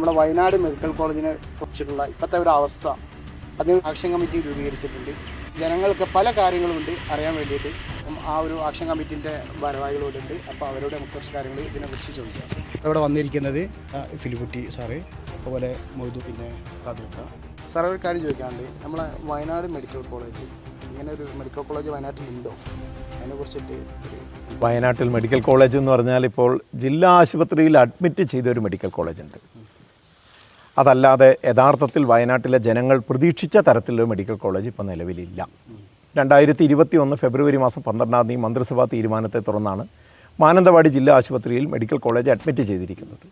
നമ്മുടെ വയനാട് മെഡിക്കൽ കോളേജിനെ കുറിച്ചിട്ടുള്ള ഇപ്പോഴത്തെ ഒരു അവസ്ഥ അതിന് ആക്ഷൻ കമ്മിറ്റി രൂപീകരിച്ചിട്ടുണ്ട്. ജനങ്ങൾക്ക് പല കാര്യങ്ങളുമുണ്ട് അറിയാൻ വേണ്ടിയിട്ട്. ആ ഒരു ആക്ഷൻ കമ്മിറ്റിൻ്റെ ഭാരവാഹികളോടുണ്ട്. അപ്പോൾ അവരോട് നമുക്ക് കുറച്ച് കാര്യങ്ങൾ ഇതിനെക്കുറിച്ച് ചോദിക്കാം. ഇവിടെ വന്നിരിക്കുന്നത് ഫിലിക്കുട്ടി സാറ്, അതുപോലെ മൊയ്തു, പിന്നെ കാതിർക്ക സാർ. ഒരു കാര്യം ചോദിക്കാനുണ്ട്, നമ്മളെ വയനാട് മെഡിക്കൽ കോളേജ്, ഇങ്ങനെ ഒരു മെഡിക്കൽ കോളേജ് വയനാട്ടിലുണ്ടോ? അതിനെക്കുറിച്ചിട്ട്. വയനാട്ടിൽ മെഡിക്കൽ കോളേജ് എന്ന് പറഞ്ഞാൽ ഇപ്പോൾ ജില്ലാ ആശുപത്രിയിൽ അഡ്മിറ്റ് ചെയ്തൊരു മെഡിക്കൽ കോളേജുണ്ട്. അതല്ലാതെ യഥാർത്ഥത്തിൽ വയനാട്ടിലെ ജനങ്ങൾ പ്രതീക്ഷിച്ച തരത്തിലൊരു മെഡിക്കൽ കോളേജ് ഇപ്പോൾ നിലവിലില്ല. 2021 ഫെബ്രുവരി മാസം 12-ാം തീയതി മന്ത്രിസഭാ തീരുമാനത്തെ തുടർന്നാണ് മാനന്തവാടി ജില്ലാ ആശുപത്രിയിൽ മെഡിക്കൽ കോളേജ് അഡ്മിറ്റ് ചെയ്തിരിക്കുന്നത്.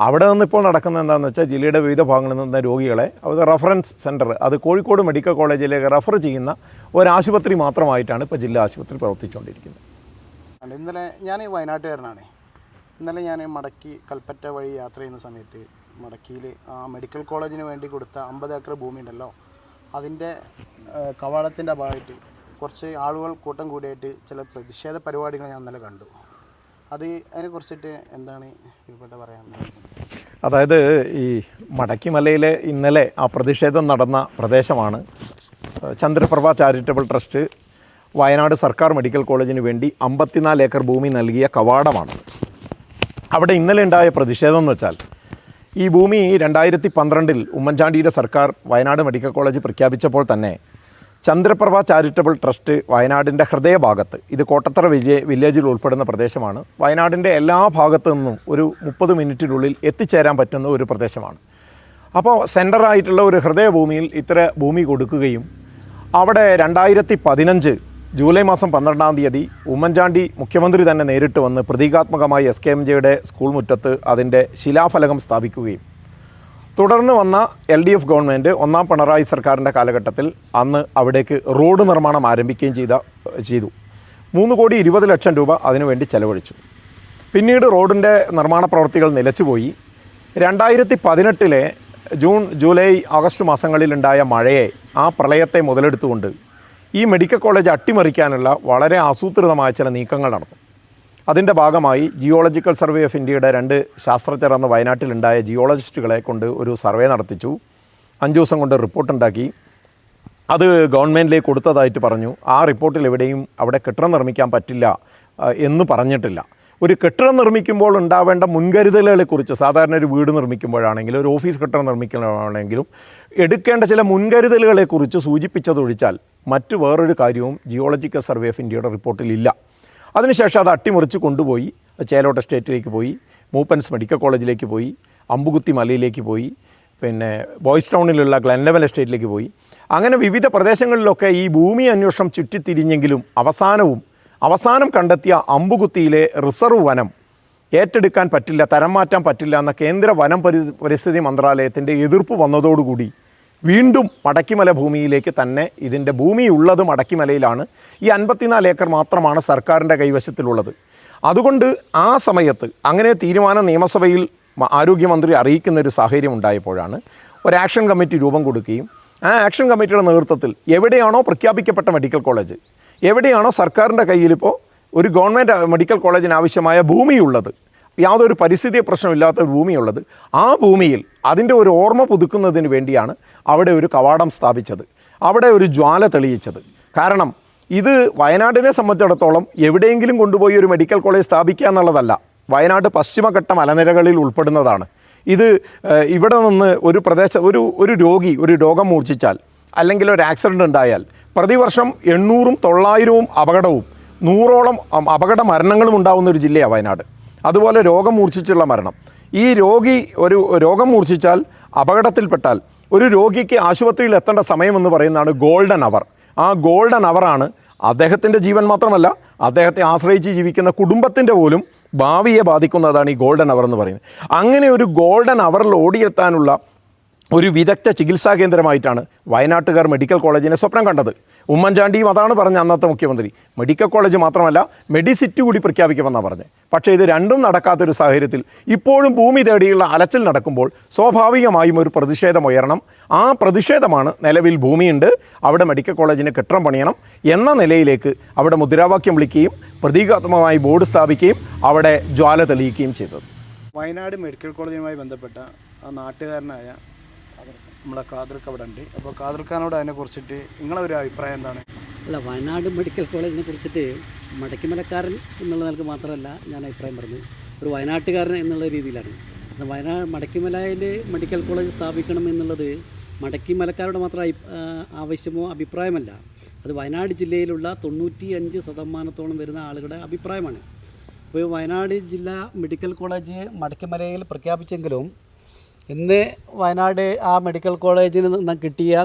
അവിടെ നിന്നിപ്പോൾ നടക്കുന്നത് എന്താണെന്ന് വെച്ചാൽ ജില്ലയുടെ വിവിധ ഭാഗങ്ങളിൽ നിന്ന് രോഗികളെ അത് റഫറൻസ് സെൻറ്റർ, അത് കോഴിക്കോട് മെഡിക്കൽ കോളേജിലേക്ക് റെഫർ ചെയ്യുന്ന ഒരാശുപത്രി മാത്രമായിട്ടാണ് ഇപ്പോൾ ജില്ലാ ആശുപത്രി പ്രവർത്തിച്ചുകൊണ്ടിരിക്കുന്നത്. ഇന്നലെ ഞാൻ വയനാട്ടുകാരനാണ്. ഇന്നലെ ഞാൻ മടക്കി കൽപ്പറ്റ വഴി യാത്ര ചെയ്യുന്ന സമയത്ത് മടക്കിയിൽ ആ മെഡിക്കൽ കോളേജിന് വേണ്ടി കൊടുത്ത 50 ഏക്കർ ഭൂമി ഉണ്ടല്ലോ, അതിൻ്റെ കവാടത്തിൻ്റെ ഭാഗമായിട്ട് കുറച്ച് ആളുകൾ കൂട്ടം കൂടിയായിട്ട് ചില പ്രതിഷേധ പരിപാടികൾ ഞാൻ ഇന്നലെ കണ്ടു. അതിനെക്കുറിച്ചിട്ട് എന്താണ് ഇവിടെ പറയാൻ? അതായത് ഈ മടക്കിമലയിലെ ഇന്നലെ ആ പ്രതിഷേധം നടന്ന പ്രദേശമാണ് ചന്ദ്രപ്രഭ ചാരിറ്റബിൾ ട്രസ്റ്റ് വയനാട് സർക്കാർ മെഡിക്കൽ കോളേജിന് വേണ്ടി 54 ഏക്കർ ഭൂമി നൽകിയ കവാടമാണ്. അവിടെ ഇന്നലെ ഉണ്ടായ പ്രതിഷേധം എന്ന് വെച്ചാൽ, ഈ ഭൂമി 2012 ഉമ്മൻചാണ്ടിയുടെ സർക്കാർ വയനാട് മെഡിക്കൽ കോളേജ് പ്രഖ്യാപിച്ചപ്പോൾ തന്നെ ചന്ദ്രപ്രഭ ചാരിറ്റബിൾ ട്രസ്റ്റ് വയനാടിൻ്റെ ഹൃദയഭാഗത്ത്, ഇത് കോട്ടത്തറ വില്ലേജിൽ ഉൾപ്പെടുന്ന പ്രദേശമാണ്, വയനാടിൻ്റെ എല്ലാ ഭാഗത്തു നിന്നും ഒരു 30 മിനിറ്റിനുള്ളിൽ എത്തിച്ചേരാൻ പറ്റുന്ന ഒരു പ്രദേശമാണ്. അപ്പോൾ സെൻറ്ററായിട്ടുള്ള ഒരു ഹൃദയഭൂമിയിൽ ഇത്ര ഭൂമി കൊടുക്കുകയും അവിടെ 2015 ജൂലൈ മാസം 12-ാം തീയതി ഉമ്മൻചാണ്ടി മുഖ്യമന്ത്രി തന്നെ നേരിട്ട് വന്ന് പ്രതീകാത്മകമായി SKMJയുടെ സ്കൂൾ മുറ്റത്ത് അതിൻ്റെ ശിലാഫലകം സ്ഥാപിക്കുകയും തുടർന്ന് വന്ന LDF ഗവൺമെൻറ് 1-ാം പിണറായി സർക്കാരിൻ്റെ കാലഘട്ടത്തിൽ അന്ന് അവിടേക്ക് റോഡ് നിർമ്മാണം ആരംഭിക്കുകയും ചെയ്തു. 3,20,00,000 രൂപ അതിനുവേണ്ടി ചെലവഴിച്ചു. പിന്നീട് റോഡിൻ്റെ നിർമ്മാണ പ്രവൃത്തികൾ നിലച്ചുപോയി. 2018 ജൂൺ, ജൂലൈ, ആഗസ്റ്റ് മാസങ്ങളിലുണ്ടായ മഴയെ, ആ പ്രളയത്തെ മുതലെടുത്തുകൊണ്ട് ഈ മെഡിക്കൽ കോളേജ് അട്ടിമറിക്കാനുള്ള വളരെ ആസൂത്രിതമായ ചില നീക്കങ്ങൾ നടന്നു. അതിൻ്റെ ഭാഗമായി ജിയോളജിക്കൽ സർവേ ഓഫ് ഇന്ത്യയുടെ 2 ശാസ്ത്രജ്ഞർ അന്ന് വയനാട്ടിലുണ്ടായ ജിയോളജിസ്റ്റുകളെ കൊണ്ട് ഒരു സർവേ നടത്തിച്ചു. 5 ദിവസം കൊണ്ട് റിപ്പോർട്ടുണ്ടാക്കി. അത് ഗവൺമെൻറ്റിലേക്ക് കൊടുത്തതായിട്ട് പറഞ്ഞു. ആ റിപ്പോർട്ടിൽ എവിടെയും അവിടെ കെട്ടിടം നിർമ്മിക്കാൻ പറ്റില്ല എന്ന് പറഞ്ഞിട്ടില്ല. ഒരു കെട്ടിടം നിർമ്മിക്കുമ്പോൾ ഉണ്ടാവേണ്ട മുൻകരുതലുകളെക്കുറിച്ച്, സാധാരണ ഒരു വീട് നിർമ്മിക്കുമ്പോഴാണെങ്കിലും ഒരു ഓഫീസ് കെട്ടിടം നിർമ്മിക്കുകയാണെങ്കിലും എടുക്കേണ്ട ചില മുൻകരുതലുകളെക്കുറിച്ച് സൂചിപ്പിച്ചതൊഴിച്ചാൽ മറ്റു വേറൊരു കാര്യവും ജിയോളജിക്കൽ സർവേ ഓഫ് ഇന്ത്യയുടെ റിപ്പോർട്ടിലില്ല. അതിനുശേഷം അത് അട്ടിമറിച്ച് കൊണ്ടുപോയി ചേലോട്ട് എസ്റ്റേറ്റിലേക്ക് പോയി, മൂപ്പൻസ് മെഡിക്കൽ കോളേജിലേക്ക് പോയി, അമ്പുകുത്തി മലയിലേക്ക് പോയി, പിന്നെ ബോയ്സ് ടൗണിലുള്ള ഗ്ലെൻലെവൽ എസ്റ്റേറ്റിലേക്ക് പോയി. അങ്ങനെ വിവിധ പ്രദേശങ്ങളിലൊക്കെ ഈ ഭൂമി അന്വേഷണം ചുറ്റിത്തിരിഞ്ഞെങ്കിലും അവസാനം കണ്ടെത്തിയ അമ്പുകുത്തിയിലെ റിസർവ് വനം ഏറ്റെടുക്കാൻ പറ്റില്ല, തരം മാറ്റാൻ പറ്റില്ല എന്ന കേന്ദ്ര വനം പരിസ്ഥിതി മന്ത്രാലയത്തിൻ്റെ എതിർപ്പ് വന്നതോടുകൂടി വീണ്ടും മടക്കിമല ഭൂമിയിലേക്ക് തന്നെ, ഇതിൻ്റെ ഭൂമിയുള്ളത് മടക്കിമലയിലാണ്, ഈ 54 ഏക്കർ മാത്രമാണ് സർക്കാരിൻ്റെ കൈവശത്തിലുള്ളത്. അതുകൊണ്ട് ആ സമയത്ത് അങ്ങനെ തീരുമാനം നിയമസഭയിൽ ആരോഗ്യമന്ത്രി അറിയിക്കുന്ന ഒരു സാഹചര്യം ഉണ്ടായപ്പോഴാണ് ഒരു ആക്ഷൻ കമ്മിറ്റി രൂപം കൊടുക്കുകയും ആ ആക്ഷൻ കമ്മിറ്റിയുടെ നേതൃത്വത്തിൽ എവിടെയാണോ പ്രഖ്യാപിക്കപ്പെട്ട മെഡിക്കൽ കോളേജ്, എവിടെയാണോ സർക്കാരിൻ്റെ കയ്യിലിപ്പോൾ ഒരു ഗവൺമെൻറ് മെഡിക്കൽ കോളേജിന് ആവശ്യമായ ഭൂമിയുള്ളത്, യാതൊരു പരിസ്ഥിതി പ്രശ്നമില്ലാത്ത ഒരു ഭൂമിയുള്ളത്, ആ ഭൂമിയിൽ അതിൻ്റെ ഒരു ഓർമ്മ പുതുക്കുന്നതിന് വേണ്ടിയാണ് അവിടെ ഒരു കവാടം സ്ഥാപിച്ചത്, അവിടെ ഒരു ജ്വാല തെളിയിച്ചത്. കാരണം ഇത് വയനാടിനെ സംബന്ധിച്ചിടത്തോളം എവിടെയെങ്കിലും കൊണ്ടുപോയി ഒരു മെഡിക്കൽ കോളേജ് സ്ഥാപിക്കുക എന്നുള്ളതല്ല. വയനാട് പശ്ചിമഘട്ട മലനിരകളിൽ ഉൾപ്പെടുന്നതാണ്. ഇത് ഇവിടെ നിന്ന് ഒരു രോഗി ഒരു രോഗം മൂർച്ഛിച്ചാൽ അല്ലെങ്കിൽ ഒരു ആക്സിഡൻ്റ് ഉണ്ടായാൽ പ്രതിവർഷം 800-ഉം 900-ഉം അപകടവും 100ഓളം അപകട മരണങ്ങളും ഉണ്ടാകുന്ന ഒരു ജില്ലയാണ് വയനാട്. അതുപോലെ രോഗം മൂർച്ഛിച്ചുള്ള മരണം. ഈ ഒരു രോഗം മൂർച്ഛിച്ചാൽ, അപകടത്തിൽപ്പെട്ടാൽ ഒരു രോഗിക്ക് ആശുപത്രിയിൽ എത്തേണ്ട സമയമെന്ന് പറയുന്നതാണ് ഗോൾഡൻ അവർ. ആ ഗോൾഡൻ അവറാണ് അദ്ദേഹത്തിൻ്റെ ജീവൻ മാത്രമല്ല, അദ്ദേഹത്തെ ആശ്രയിച്ച് ജീവിക്കുന്ന കുടുംബത്തിൻ്റെ പോലും ഭാവിയെ ബാധിക്കുന്നതാണ് ഈ ഗോൾഡൻ അവർ എന്ന് പറയുന്നത്. അങ്ങനെ ഒരു ഗോൾഡൻ അവറിൽ ഓടിയെത്താനുള്ള ഒരു വിദഗ്ധ ചികിത്സാ കേന്ദ്രമായിട്ടാണ് വയനാട്ടുകാർ മെഡിക്കൽ കോളേജിനെ സ്വപ്നം കണ്ടത്. ഉമ്മൻചാണ്ടിയും അതാണ് പറഞ്ഞ അന്നത്തെ മുഖ്യമന്ത്രി. മെഡിക്കൽ കോളേജ് മാത്രമല്ല മെഡിസിറ്റി കൂടി പ്രഖ്യാപിക്കുമെന്നാണ് പറഞ്ഞത്. പക്ഷേ ഇത് രണ്ടും നടക്കാത്തൊരു സാഹചര്യത്തിൽ ഇപ്പോഴും ഭൂമി തേടിയുള്ള അലച്ചിൽ നടക്കുമ്പോൾ സ്വാഭാവികമായും ഒരു പ്രതിഷേധം ഉയരണം. ആ പ്രതിഷേധമാണ് നിലവിൽ ഭൂമിയുണ്ട്, അവിടെ മെഡിക്കൽ കോളേജിന് കെട്ടിടം പണിയണം എന്ന നിലയിലേക്ക് അവിടെ മുദ്രാവാക്യം വിളിക്കുകയും പ്രതീകാത്മകമായി ബോർഡ് സ്ഥാപിക്കുകയും അവിടെ ജ്വാല തെളിയിക്കുകയും ചെയ്തത്. വയനാട് മെഡിക്കൽ കോളേജുമായി ബന്ധപ്പെട്ട ആ നാട്ടുകാരനായ നമ്മളെ ഖാദർക്ക് അവിടെ ഉണ്ട്. അപ്പോൾ ഖാദർഖാനോട് അതിനെക്കുറിച്ചിട്ട് നിങ്ങളൊരു അഭിപ്രായം എന്താണ്? അല്ല, വയനാട് മെഡിക്കൽ കോളേജിനെ കുറിച്ചിട്ട് മടക്കിമലക്കാരൻ എന്നുള്ള നിലക്ക് മാത്രമല്ല ഞാൻ അഭിപ്രായം പറഞ്ഞത്, ഒരു വയനാട്ടുകാരൻ എന്നുള്ള രീതിയിലാണ്. മടക്കിമലയിൽ മെഡിക്കൽ കോളേജ് സ്ഥാപിക്കണം എന്നുള്ളത് മടക്കിമലക്കാരുടെ മാത്രം ആവശ്യമോ അഭിപ്രായമല്ല. അത് വയനാട് ജില്ലയിലുള്ള 95% വരുന്ന ആളുകളുടെ അഭിപ്രായമാണ്. ഇപ്പോൾ വയനാട് ജില്ലാ മെഡിക്കൽ കോളേജ് മടക്കിമലയിൽ പ്രഖ്യാപിച്ചെങ്കിലും ഇന്ന് വയനാട് ആ മെഡിക്കൽ കോളേജിന്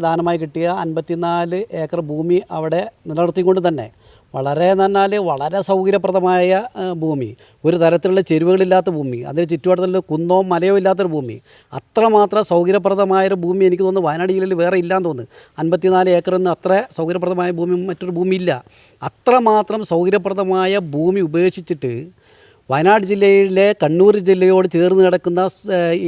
ദാനമായി കിട്ടിയ 54 ഏക്കർ ഭൂമി അവിടെ നിലനിർത്തിക്കൊണ്ട് തന്നെ വളരെ സൗകര്യപ്രദമായ ഭൂമി, ഒരു തരത്തിലുള്ള ചെരുവുകളില്ലാത്ത ഭൂമി, അതിന് ചുറ്റുവട്ടത്തിൽ കുന്നോ മലയോ ഇല്ലാത്തൊരു ഭൂമി, അത്രമാത്രം സൗകര്യപ്രദമായൊരു ഭൂമി എനിക്ക് തോന്നുന്നു വയനാട് ജില്ലയിൽ വേറെ ഇല്ലയെന്ന് തോന്നുന്നു. 54 ഏക്കറൊന്നും അത്ര സൗകര്യപ്രദമായ ഭൂമി മറ്റൊരു ഭൂമിയില്ല. അത്രമാത്രം സൗകര്യപ്രദമായ ഭൂമി ഉപേക്ഷിച്ചിട്ട് വയനാട് ജില്ലയിലെ കണ്ണൂർ ജില്ലയോട് ചേർന്ന് കിടക്കുന്ന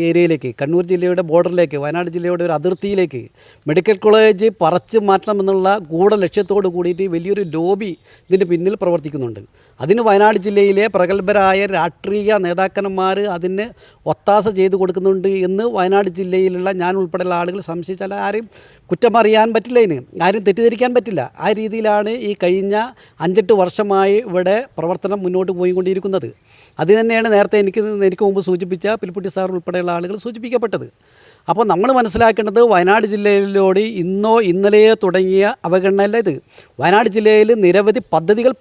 ഏരിയയിലേക്ക്, കണ്ണൂർ ജില്ലയുടെ ബോർഡറിലേക്ക്, വയനാട് ജില്ലയുടെ ഒരു അതിർത്തിയിലേക്ക് മെഡിക്കൽ കോളേജ് പറിച്ചു മാറ്റണമെന്നുള്ള ലക്ഷ്യത്തോട് കൂടിയിട്ട് വലിയൊരു ലോബി ഇതിൻ്റെ പിന്നിൽ പ്രവർത്തിക്കുന്നുണ്ട്. അതിന് വയനാട് ജില്ലയിലെ പ്രഗത്ഭരായ രാഷ്ട്രീയ നേതാക്കന്മാർ അതിന് ഒത്താശ ചെയ്തു കൊടുക്കുന്നുണ്ട് എന്ന് വയനാട് ജില്ലയിലുള്ള ഞാൻ ഉൾപ്പെടെയുള്ള ആളുകൾ സംശയിച്ചാൽ ആരും കുറ്റം അറിയാൻ പറ്റില്ല, ഇതിന് ആരും തെറ്റിദ്ധരിക്കാൻ പറ്റില്ല. ആ രീതിയിലാണ് ഈ കഴിഞ്ഞ 5-8 വർഷമായി ഇവിടെ പ്രവർത്തനം മുന്നോട്ട് പോയിക്കൊണ്ടിരിക്കുന്നത്. അത് തന്നെയാണ് നേരത്തെ എനിക്ക് മുമ്പ് സൂചിപ്പിച്ച പിൽപ്പുട്ടി സാർ ഉൾപ്പെടെയുള്ള ആളുകൾ സൂചിപ്പിക്കപ്പെട്ടത്. അപ്പോൾ നമ്മൾ മനസ്സിലാക്കേണ്ടത് വയനാട് ജില്ലയിലൂടെ ഇന്നലെയോ തുടങ്ങിയ അവഗണനയല്ല ഇത്. വയനാട് ജില്ലയിൽ നിരവധി പദ്ധതികൾ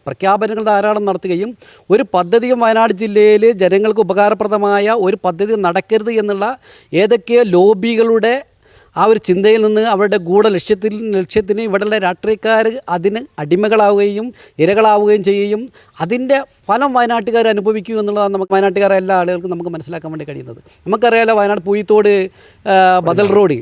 പ്രഖ്യാപനങ്ങൾ ധാരാളം നടത്തുകയും ഒരു പദ്ധതിയും വയനാട് ജില്ലയിൽ ജനങ്ങൾക്ക് ഉപകാരപ്രദമായ ഒരു പദ്ധതി നടക്കരുത് എന്നുള്ള ഏതൊക്കെയോ ലോബികളുടെ ആ ഒരു ചിന്തയിൽ നിന്ന് അവരുടെ ലക്ഷ്യത്തിന് ഇവിടെയുള്ള രാഷ്ട്രീയക്കാർ അതിന് അടിമകളാവുകയും ഇരകളാവുകയും ചെയ്യുകയും അതിൻ്റെ ഫലം വയനാട്ടുകാർ അനുഭവിക്കും എന്നുള്ളതാണ് നമുക്ക് വയനാട്ടുകാരെ എല്ലാ ആളുകൾക്കും നമുക്ക് മനസ്സിലാക്കാൻ വേണ്ടി കഴിയുന്നത്. നമുക്കറിയാലോ, വയനാട് പൂയിത്തോട് ബദൽ റോഡ്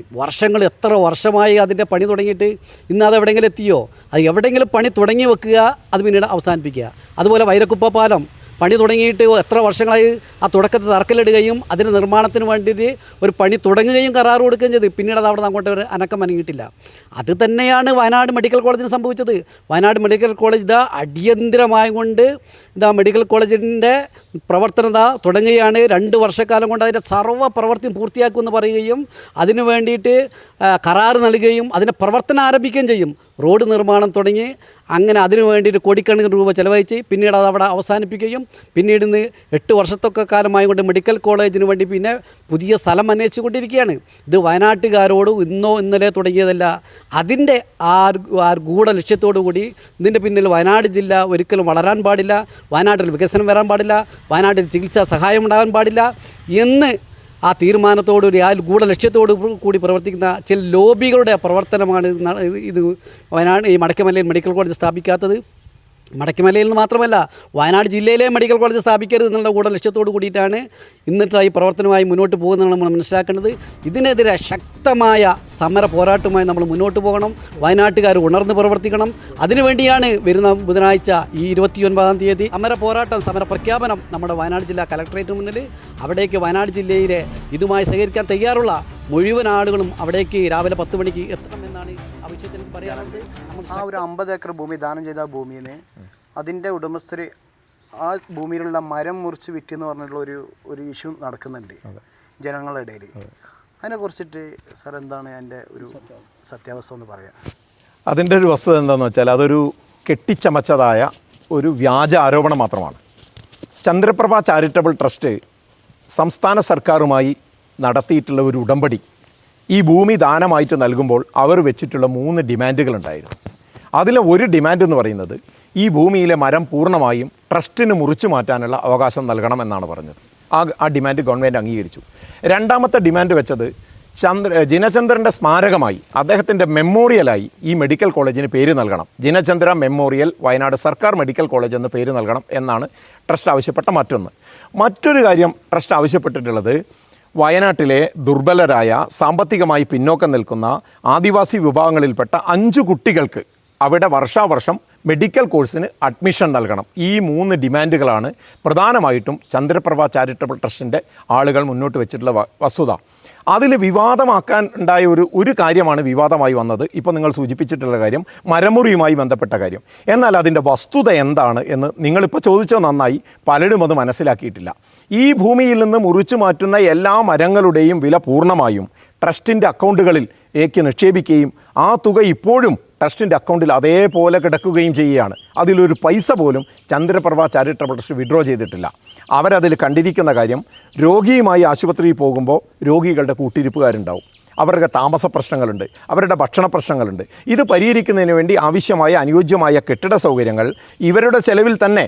എത്ര വർഷമായി അതിൻ്റെ പണി തുടങ്ങിയിട്ട് ഇന്ന് അത് എവിടെയെങ്കിലും എത്തിയോ? അത് എവിടെയെങ്കിലും പണി തുടങ്ങി വെക്കുക, അത് പിന്നീട് അവസാനിപ്പിക്കുക. അതുപോലെ വൈരക്കുപ്പ പാലം പണി തുടങ്ങിയിട്ട് എത്ര വർഷങ്ങളായി ആ തുടക്കത്തിൽ തറക്കല്ലിടുകയും അതിന് നിർമ്മാണത്തിന് വേണ്ടിയിട്ട് ഒരു പണി തുടങ്ങുകയും കരാർ കൊടുക്കുകയും ചെയ്ത് പിന്നീട് അത് അവിടെ നിന്ന് അങ്ങോട്ട് ഒരു അനക്കം അനങ്ങിയിട്ടില്ല. അത് തന്നെയാണ് വയനാട് മെഡിക്കൽ കോളേജിന് സംഭവിച്ചത്. വയനാട് മെഡിക്കൽ കോളേജ് അടിയന്തരമായി കൊണ്ട് മെഡിക്കൽ കോളേജിൻ്റെ പ്രവർത്തനം തുടങ്ങുകയാണ്. 2 വർഷക്കാലം കൊണ്ട് അതിൻ്റെ സർവ്വ പ്രവർത്തിയും പൂർത്തിയാക്കുമെന്ന് പറയുകയും അതിനു വേണ്ടിയിട്ട് കരാർ നൽകുകയും അതിൻ്റെ പ്രവർത്തനം ആരംഭിക്കുകയും ചെയ്യും. റോഡ് നിർമ്മാണം തുടങ്ങി അങ്ങനെ അതിനു വേണ്ടിയിട്ട് കോടിക്കണക്കിന് രൂപ ചെലവഴിച്ച് പിന്നീട് അത് അവിടെ അവസാനിപ്പിക്കുകയും പിന്നീട് ഇന്ന് 8 വർഷത്തൊക്കെ കാലമായി കൊണ്ട് മെഡിക്കൽ കോളേജിന് വേണ്ടി പിന്നെ പുതിയ സ്ഥലം അന്വേഷിച്ചു കൊണ്ടിരിക്കുകയാണ്. ഇത് വയനാട്ടുകാരോട് ഇന്നലെ തുടങ്ങിയതല്ല. അതിൻ്റെ ആ ലക്ഷ്യത്തോടു കൂടി ഇതിൻ്റെ പിന്നിൽ വയനാട് ജില്ല ഒരിക്കലും വളരാൻ പാടില്ല, വയനാട്ടിൽ വികസനം വരാൻ പാടില്ല, വയനാട്ടിൽ ചികിത്സാ സഹായം ഉണ്ടാകാൻ പാടില്ല എന്ന് ആ തീരുമാനത്തോടുകൂടി ആ ലക്ഷ്യത്തോടു കൂടി പ്രവർത്തിക്കുന്ന ചില ലോബികളുടെ പ്രവർത്തനമാണ് ഇത് വയനാട് ഈ മടക്കമലയിൽ മെഡിക്കൽ കോളേജ് സ്ഥാപിക്കാത്തത്. മടക്കിമലയിൽ നിന്ന് മാത്രമല്ല, വയനാട് ജില്ലയിലെ മെഡിക്കൽ കോളേജ് സ്ഥാപിക്കരുത് എന്നുള്ള ലക്ഷ്യത്തോട് കൂടിയിട്ടാണ് ഇന്നിട്ട് ഈ പ്രവർത്തനമായി മുന്നോട്ട് പോകുന്നതാണ് നമ്മൾ മനസ്സിലാക്കേണ്ടത്. ഇതിനെതിരെ ശക്തമായ സമര പോരാട്ടവുമായി നമ്മൾ മുന്നോട്ട് പോകണം. വയനാട്ടുകാർ ഉണർന്ന് പ്രവർത്തിക്കണം. അതിനുവേണ്ടിയാണ് വരുന്ന ബുധനാഴ്ച ഈ 29-ാം തീയതി സമര പ്രഖ്യാപനം നമ്മുടെ വയനാട് ജില്ലാ കലക്ടറേറ്റ് മുന്നിൽ. അവിടേക്ക് വയനാട് ജില്ലയിലെ ഇതുമായി സഹകരിക്കാൻ തയ്യാറുള്ള മുഴുവൻ ആളുകളും അവിടേക്ക് രാവിലെ 10 മണിക്ക് എത്തണമെന്നാണ് ആ വിഷയത്തിൽ എനിക്ക് പറയാനുള്ളത്. ആ ഒരു 50 ഏക്കർ ഭൂമി ദാനം ചെയ്ത ഭൂമിയിൽ അതിൻ്റെ ഉടമസ്ഥർ ആ ഭൂമിയിലുള്ള മരം മുറിച്ച് വിറ്റെന്ന് പറഞ്ഞിട്ടുള്ള ഒരു ഇഷ്യൂ നടക്കുന്നുണ്ട് ജനങ്ങളുടെ ഇടയിൽ. അതിനെക്കുറിച്ചിട്ട് സാർ എന്താണ് അതിൻ്റെ ഒരു സത്യാവസ്ഥ എന്ന് പറയാം? അതിൻ്റെ ഒരു വസ്തുത എന്താണെന്ന് വെച്ചാൽ അതൊരു കെട്ടിച്ചമച്ചതായ ഒരു വ്യാജ ആരോപണം മാത്രമാണ്. ചന്ദ്രപ്രഭ ചാരിറ്റബിൾ ട്രസ്റ്റ് സംസ്ഥാന സർക്കാരുമായി നടത്തിയിട്ടുള്ള ഒരു ഉടമ്പടി ഈ ഭൂമി ദാനമായിട്ട് നൽകുമ്പോൾ അവർ വെച്ചിട്ടുള്ള 3 ഡിമാൻഡുകളുണ്ടായിരുന്നു. അതിലെ ഒരു ഡിമാൻഡ് എന്ന് പറയുന്നത് ഈ ഭൂമിയിലെ മരം പൂർണ്ണമായും ട്രസ്റ്റിന് മുറിച്ചു മാറ്റാനുള്ള അവകാശം നൽകണം എന്നാണ് പറഞ്ഞത്. ആ ഡിമാൻഡ് ഗവൺമെൻറ് അംഗീകരിച്ചു. രണ്ടാമത്തെ ഡിമാൻഡ് വെച്ചത് ജിനചന്ദ്രൻ്റെ സ്മാരകമായി അദ്ദേഹത്തിൻ്റെ മെമ്മോറിയലായി ഈ മെഡിക്കൽ കോളേജിന് പേര് നൽകണം. ജിനചന്ദ്ര മെമ്മോറിയൽ വയനാട് സർക്കാർ മെഡിക്കൽ കോളേജ് എന്ന് പേര് നൽകണം എന്നാണ് ട്രസ്റ്റ് ആവശ്യപ്പെട്ട മറ്റൊരു കാര്യം ട്രസ്റ്റ് ആവശ്യപ്പെട്ടിട്ടുള്ളത് വയനാട്ടിലെ ദുർബലരായ സാമ്പത്തികമായി പിന്നോക്കം നിൽക്കുന്ന ആദിവാസി വിഭാഗങ്ങളിൽപ്പെട്ട 5 കുട്ടികൾക്ക് അവിടെ വർഷാവർഷം മെഡിക്കൽ കോഴ്സിന് അഡ്മിഷൻ നൽകണം. ഈ 3 ഡിമാൻഡുകളാണ് പ്രധാനമായിട്ടും ചന്ദ്രപ്രഭ ചാരിറ്റബിൾ ട്രസ്റ്റിൻ്റെ ആളുകൾ മുന്നോട്ട് വെച്ചിട്ടുള്ള വസ്തുത. അതിൽ വിവാദമാക്കാൻ ഉണ്ടായ ഒരു കാര്യമാണ് വിവാദമായി വന്നത്. ഇപ്പോൾ നിങ്ങൾ സൂചിപ്പിച്ചിട്ടുള്ള കാര്യം മരമുറിയുമായി ബന്ധപ്പെട്ട കാര്യം. എന്നാൽ അതിൻ്റെ വസ്തുത എന്താണ് എന്ന് നിങ്ങളിപ്പോൾ ചോദിച്ചത് നന്നായി. പലരും അത് മനസ്സിലാക്കിയിട്ടില്ല. ഈ ഭൂമിയിൽ നിന്ന് മുറിച്ചു മാറ്റുന്ന എല്ലാ മരങ്ങളുടെയും വില പൂർണ്ണമായും ട്രസ്റ്റിൻ്റെ അക്കൗണ്ടുകളിൽ നിക്ഷേപിക്കുകയും ആ തുക ഇപ്പോഴും ട്രസ്റ്റിൻ്റെ അക്കൗണ്ടിൽ അതേപോലെ കിടക്കുകയും ചെയ്യുകയാണ്. അതിലൊരു പൈസ പോലും ചന്ദ്രപ്രഭ ചാരിറ്റബിൾ ട്രസ്റ്റ് വിഡ്രോ ചെയ്തിട്ടില്ല. അവരതിൽ കണ്ടിരിക്കുന്ന കാര്യം, രോഗിയുമായി ആശുപത്രിയിൽ പോകുമ്പോൾ രോഗികളുടെ കൂട്ടിരിപ്പുകാരുണ്ടാവും, അവരുടെ താമസ പ്രശ്നങ്ങളുണ്ട്, അവരുടെ ഭക്ഷണ പ്രശ്നങ്ങളുണ്ട്. ഇത് പരിഹരിക്കുന്നതിന് വേണ്ടി ആവശ്യമായ അനുയോജ്യമായ കെട്ടിട സൗകര്യങ്ങൾ ഇവരുടെ ചെലവിൽ തന്നെ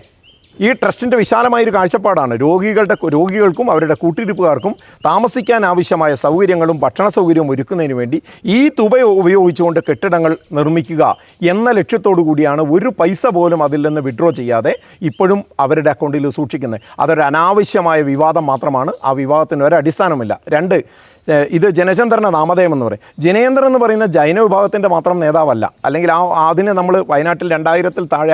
ഈ ട്രസ്റ്റിൻ്റെ വിശാലമായൊരു കാഴ്ചപ്പാടാണ്. രോഗികൾക്കും അവരുടെ കൂട്ടിരിപ്പുകാർക്കും താമസിക്കാൻ ആവശ്യമായ സൗകര്യങ്ങളും ഭക്ഷണ സൗകര്യവും ഒരുക്കുന്നതിന് വേണ്ടി ഈ തുക ഉപയോഗിച്ചുകൊണ്ട് കെട്ടിടങ്ങൾ നിർമ്മിക്കുക എന്ന ലക്ഷ്യത്തോടു കൂടിയാണ് ഒരു പൈസ പോലും അതിൽ നിന്ന് വിഡ്രോ ചെയ്യാതെ ഇപ്പോഴും അവരുടെ അക്കൗണ്ടിൽ സൂക്ഷിക്കുന്നത്. അതൊരു അനാവശ്യമായ വിവാദം മാത്രമാണ്. ആ വിവാദത്തിന് ഒരു അടിസ്ഥാനമില്ല. 2, ഇത് ജനചന്ദ്രൻ്റെ നാമധേയം എന്ന് പറയും. ജനേന്ദ്രൻ എന്ന് പറയുന്ന ജൈന വിഭാഗത്തിൻ്റെ മാത്രം നേതാവല്ല. അല്ലെങ്കിൽ അതിന് നമ്മൾ വയനാട്ടിൽ 2000-ൽ താഴെ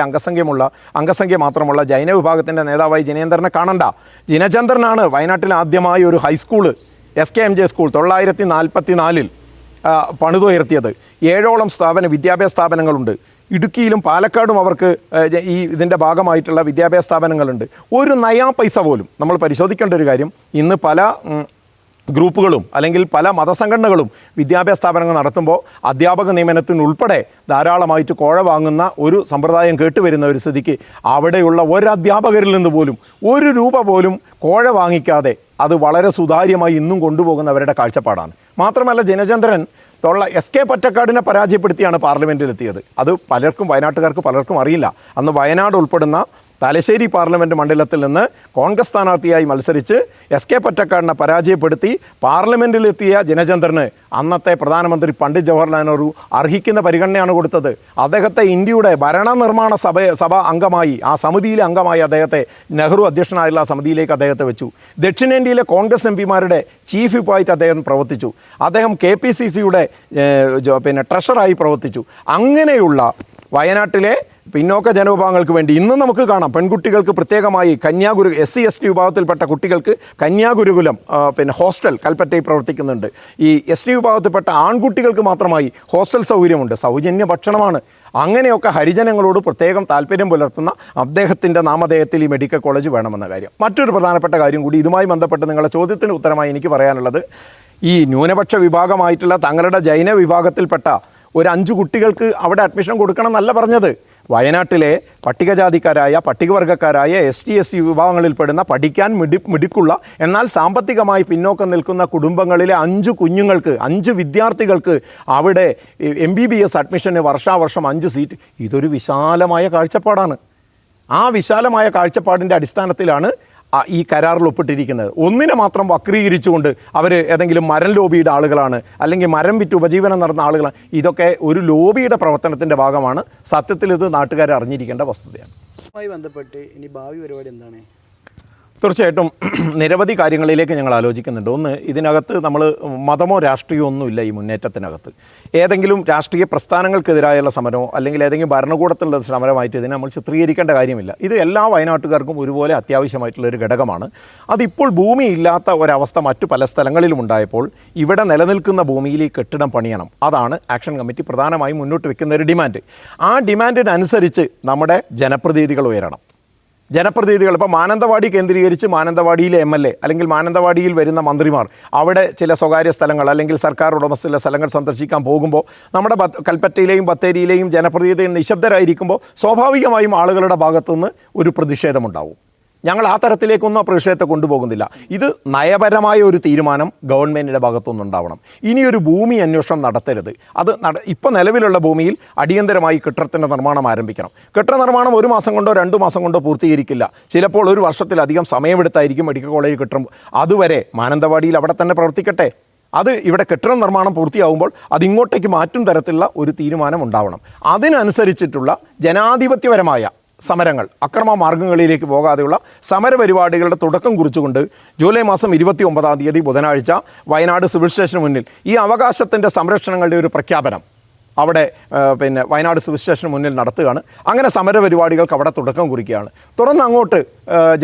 അംഗസംഖ്യ മാത്രമുള്ള ജൈന വിഭാഗത്തിൻ്റെ നേതാവായി ജനേന്ദ്രനെ കാണണ്ട. ജനചന്ദ്രനാണ് വയനാട്ടിൽ ആദ്യമായി ഒരു ഹൈസ്കൂള് SKMJ സ്കൂൾ 1944-ൽ പണിതുയർത്തിയത്. 7ഓളം വിദ്യാഭ്യാസ സ്ഥാപനങ്ങളുണ്ട്. ഇടുക്കിയിലും പാലക്കാടും അവർക്ക് ഇതിൻ്റെ ഭാഗമായിട്ടുള്ള വിദ്യാഭ്യാസ സ്ഥാപനങ്ങളുണ്ട്. ഒരു നയാ പൈസ പോലും നമ്മൾ പരിശോധിക്കേണ്ട ഒരു കാര്യം, ഇന്ന് പല ഗ്രൂപ്പുകളും അല്ലെങ്കിൽ പല മതസംഘടനകളും വിദ്യാഭ്യാസ സ്ഥാപനങ്ങൾ നടത്തുമ്പോൾ അധ്യാപക നിയമനത്തിനുൾപ്പെടെ ധാരാളമായിട്ട് കോഴ വാങ്ങുന്ന ഒരു സമ്പ്രദായം കേട്ടുവരുന്ന ഒരു സ്ഥിതിക്ക് അവിടെയുള്ള ഒരധ്യാപകരിൽ നിന്ന് പോലും 1 രൂപ പോലും കോഴ വാങ്ങിക്കാതെ അത് വളരെ സുതാര്യമായി ഇന്നും കൊണ്ടുപോകുന്നവരുടെ കാഴ്ചപ്പാടാണ്. മാത്രമല്ല ജനചന്ദ്രൻ SK പൊറ്റക്കാടിനെ പരാജയപ്പെടുത്തിയാണ് പാർലമെൻറ്റിലെത്തിയത്. അത് വയനാട്ടുകാർക്ക് പലർക്കും അറിയില്ല. അന്ന് വയനാട് ഉൾപ്പെടുന്ന തലശ്ശേരി പാർലമെൻറ്റ് മണ്ഡലത്തിൽ നിന്ന് കോൺഗ്രസ് സ്ഥാനാർത്ഥിയായി മത്സരിച്ച് SK പൊറ്റക്കാടിനെ പരാജയപ്പെടുത്തി പാർലമെൻറ്റിലെത്തിയ ജനചന്ദ്രന് അന്നത്തെ പ്രധാനമന്ത്രി പണ്ഡിറ്റ് ജവഹർലാൽ നെഹ്റു അർഹിക്കുന്ന പരിഗണനയാണ് കൊടുത്തത്. അദ്ദേഹത്തെ ഇന്ത്യയുടെ ഭരണനിർമ്മാണ സഭ അംഗമായി, ആ സമിതിയിലെ അംഗമായി അദ്ദേഹത്തെ നെഹ്റു അധ്യക്ഷനായുള്ള സമിതിയിലേക്ക് അദ്ദേഹത്തെ വെച്ചു. ദക്ഷിണേന്ത്യയിലെ കോൺഗ്രസ് MPമാരുടെ ചീഫ് വിപ്പായിട്ട് അദ്ദേഹം പ്രവർത്തിച്ചു. അദ്ദേഹം KPCCയുടെ ട്രഷറായി പ്രവർത്തിച്ചു. അങ്ങനെയുള്ള വയനാട്ടിലെ പിന്നോക്ക ജനവിഭാഗങ്ങൾക്ക് വേണ്ടി ഇന്നും നമുക്ക് കാണാം, പെൺകുട്ടികൾക്ക് പ്രത്യേകമായി SC/ST വിഭാഗത്തിൽപ്പെട്ട കുട്ടികൾക്ക് കന്യാഗുരുകുലം ഹോസ്റ്റൽ കൽപ്പറ്റയിൽ പ്രവർത്തിക്കുന്നുണ്ട്. ഈ ST വിഭാഗത്തിൽപ്പെട്ട ആൺകുട്ടികൾക്ക് മാത്രമായി ഹോസ്റ്റൽ സൗകര്യമുണ്ട്. സൗജന്യ ഭക്ഷണമാണ്. അങ്ങനെയൊക്കെ ഹരിജനങ്ങളോട് പ്രത്യേകം താല്പര്യം പുലർത്തുന്ന അദ്ദേഹത്തിൻ്റെ നാമധേയത്തിൽ ഈ മെഡിക്കൽ കോളേജ് വേണമെന്ന കാര്യം. മറ്റൊരു പ്രധാനപ്പെട്ട കാര്യം കൂടി ഇതുമായി ബന്ധപ്പെട്ട് നിങ്ങളുടെ ചോദ്യത്തിന് ഉത്തരമായി എനിക്ക് പറയാനുള്ളത്, ഈ ന്യൂനപക്ഷ വിഭാഗമായിട്ടുള്ള തങ്ങളുടെ ജൈന വിഭാഗത്തിൽപ്പെട്ട ഒരു 5 കുട്ടികൾക്ക് അവിടെ അഡ്മിഷൻ കൊടുക്കണം എന്നല്ല പറഞ്ഞത്. വയനാട്ടിലെ പട്ടികജാതിക്കാരായ പട്ടികവർഗ്ഗക്കാരായ ST/SC വിഭാഗങ്ങളിൽപ്പെടുന്ന പഠിക്കാൻ മിടുക്കുള്ള എന്നാൽ സാമ്പത്തികമായി പിന്നോക്കം നിൽക്കുന്ന കുടുംബങ്ങളിലെ 5 കുഞ്ഞുങ്ങൾക്ക് 5 വിദ്യാർത്ഥികൾക്ക് അവിടെ MBBS അഡ്മിഷന് വർഷാവർഷം 5 സീറ്റ്. ഇതൊരു വിശാലമായ കാഴ്ചപ്പാടാണ്. ആ വിശാലമായ കാഴ്ചപ്പാടിൻ്റെ അടിസ്ഥാനത്തിലാണ് ഈ കരാറിൽ ഒപ്പിട്ടിരിക്കുന്നത്. ഒന്നിനെ മാത്രം വക്രീകരിച്ചുകൊണ്ട് അവർ ഏതെങ്കിലും മരം ലോബിയുടെ ആളുകളാണ്, അല്ലെങ്കിൽ മരം വിറ്റ് ഉപജീവനം നടന്ന ആളുകളാണ്. ഇതൊക്കെ ഒരു ലോബിയുടെ പ്രവർത്തനത്തിൻ്റെ ഭാഗമാണ്. സത്യത്തിൽ ഇത് നാട്ടുകാർ അറിഞ്ഞിരിക്കേണ്ട വസ്തുതയാണ്. ഇതുമായി ബന്ധപ്പെട്ട് ഇനി ഭാവി പരിപാടി എന്താണ്? തീർച്ചയായിട്ടും നിരവധി കാര്യങ്ങളിലേക്ക് ഞങ്ങൾ ആലോചിക്കുന്നുണ്ട്. ഒന്ന്, ഇതിനകത്ത് നമ്മൾ മതമോ രാഷ്ട്രീയമോ ഒന്നുമില്ല. ഈ മുന്നേറ്റത്തിനകത്ത് ഏതെങ്കിലും രാഷ്ട്രീയ പ്രസ്ഥാനങ്ങൾക്കെതിരായുള്ള സമരമോ അല്ലെങ്കിൽ ഏതെങ്കിലും ഭരണകൂടത്തിലുള്ള സമരമായിട്ട് ഇതിനെ നമ്മൾ ചിത്രീകരിക്കേണ്ട കാര്യമില്ല. ഇത് എല്ലാ വയനാട്ടുകാർക്കും ഒരുപോലെ അത്യാവശ്യമായിട്ടുള്ളൊരു ഘടകമാണ്. അതിപ്പോൾ ഭൂമി ഇല്ലാത്ത ഒരവസ്ഥ മറ്റു പല സ്ഥലങ്ങളിലും ഉണ്ടായപ്പോൾ ഇവിടെ നിലനിൽക്കുന്ന ഭൂമിയിൽ ഈ കെട്ടിടം പണിയണം. അതാണ് ആക്ഷൻ കമ്മിറ്റി പ്രധാനമായും മുന്നോട്ട് വെക്കുന്ന ഒരു ഡിമാൻഡ്. ആ ഡിമാൻഡിനനുസരിച്ച് നമ്മുടെ ജനപ്രതിനിധികൾ ഉയരണം. ഇപ്പോൾ മാനന്തവാടി കേന്ദ്രീകരിച്ച് മാനന്തവാടിയിലെ MLA അല്ലെങ്കിൽ മാനന്തവാടിയിൽ വരുന്ന മന്ത്രിമാർ അവിടെ ചില സ്വകാര്യ സ്ഥലങ്ങൾ അല്ലെങ്കിൽ സർക്കാർ ഉടമസ്ഥയിലെ സ്ഥലങ്ങൾ സന്ദർശിക്കാൻ പോകുമ്പോൾ നമ്മുടെ കൽപ്പറ്റയിലെയും ബത്തേരിയിലെയും ജനപ്രതിനിധികൾ നിശബ്ദരായിരിക്കുമ്പോൾ സ്വാഭാവികമായും ആളുകളുടെ ഭാഗത്തുനിന്ന് ഒരു പ്രതിഷേധമുണ്ടാവും. ഞങ്ങൾ ആ തരത്തിലേക്കൊന്നും ആ പ്രതിഷേധത്തെ കൊണ്ടുപോകുന്നില്ല. ഇത് നയപരമായ ഒരു തീരുമാനം ഗവൺമെൻറ്റിൻ്റെ ഭാഗത്തുനിന്നുണ്ടാവണം. ഇനിയൊരു ഭൂമി അന്വേഷണം നടത്തരുത്. അത് ഇപ്പോൾ നിലവിലുള്ള ഭൂമിയിൽ അടിയന്തരമായി കെട്ടിടത്തിൻ്റെ നിർമ്മാണം ആരംഭിക്കണം. കെട്ടിട നിർമ്മാണം 1 മാസം കൊണ്ടോ 2 മാസം കൊണ്ടോ പൂർത്തീകരിക്കില്ല. ചിലപ്പോൾ 1 വർഷത്തിലധികം സമയമെടുത്തായിരിക്കും മെഡിക്കൽ കോളേജ് കെട്ടിടം. അതുവരെ മാനന്തവാടിയിൽ അവിടെ തന്നെ പ്രവർത്തിക്കട്ടെ. അത് ഇവിടെ കെട്ടിട നിർമ്മാണം പൂർത്തിയാവുമ്പോൾ അതിങ്ങോട്ടേക്ക് മാറ്റും തരത്തിലുള്ള ഒരു തീരുമാനം ഉണ്ടാവണം. അതിനനുസരിച്ചിട്ടുള്ള ജനാധിപത്യപരമായ സമരങ്ങൾ, അക്രമ മാർഗങ്ങളിലേക്ക് പോകാതെയുള്ള സമരപരിപാടികളുടെ തുടക്കം കുറിച്ചുകൊണ്ട് ജൂലൈ മാസം 29 ബുധനാഴ്ച വയനാട് സിവിൽ സ്റ്റേഷന് മുന്നിൽ ഈ അവകാശത്തിൻ്റെ സംരക്ഷണങ്ങളുടെ ഒരു പ്രഖ്യാപനം അവിടെ പിന്നെ വയനാട് സിവിൽ സ്റ്റേഷന് മുന്നിൽ നടത്തുകയാണ്. അങ്ങനെ സമരപരിപാടികൾക്ക് അവിടെ തുടക്കം കുറിക്കുകയാണ്. തുടർന്ന് അങ്ങോട്ട്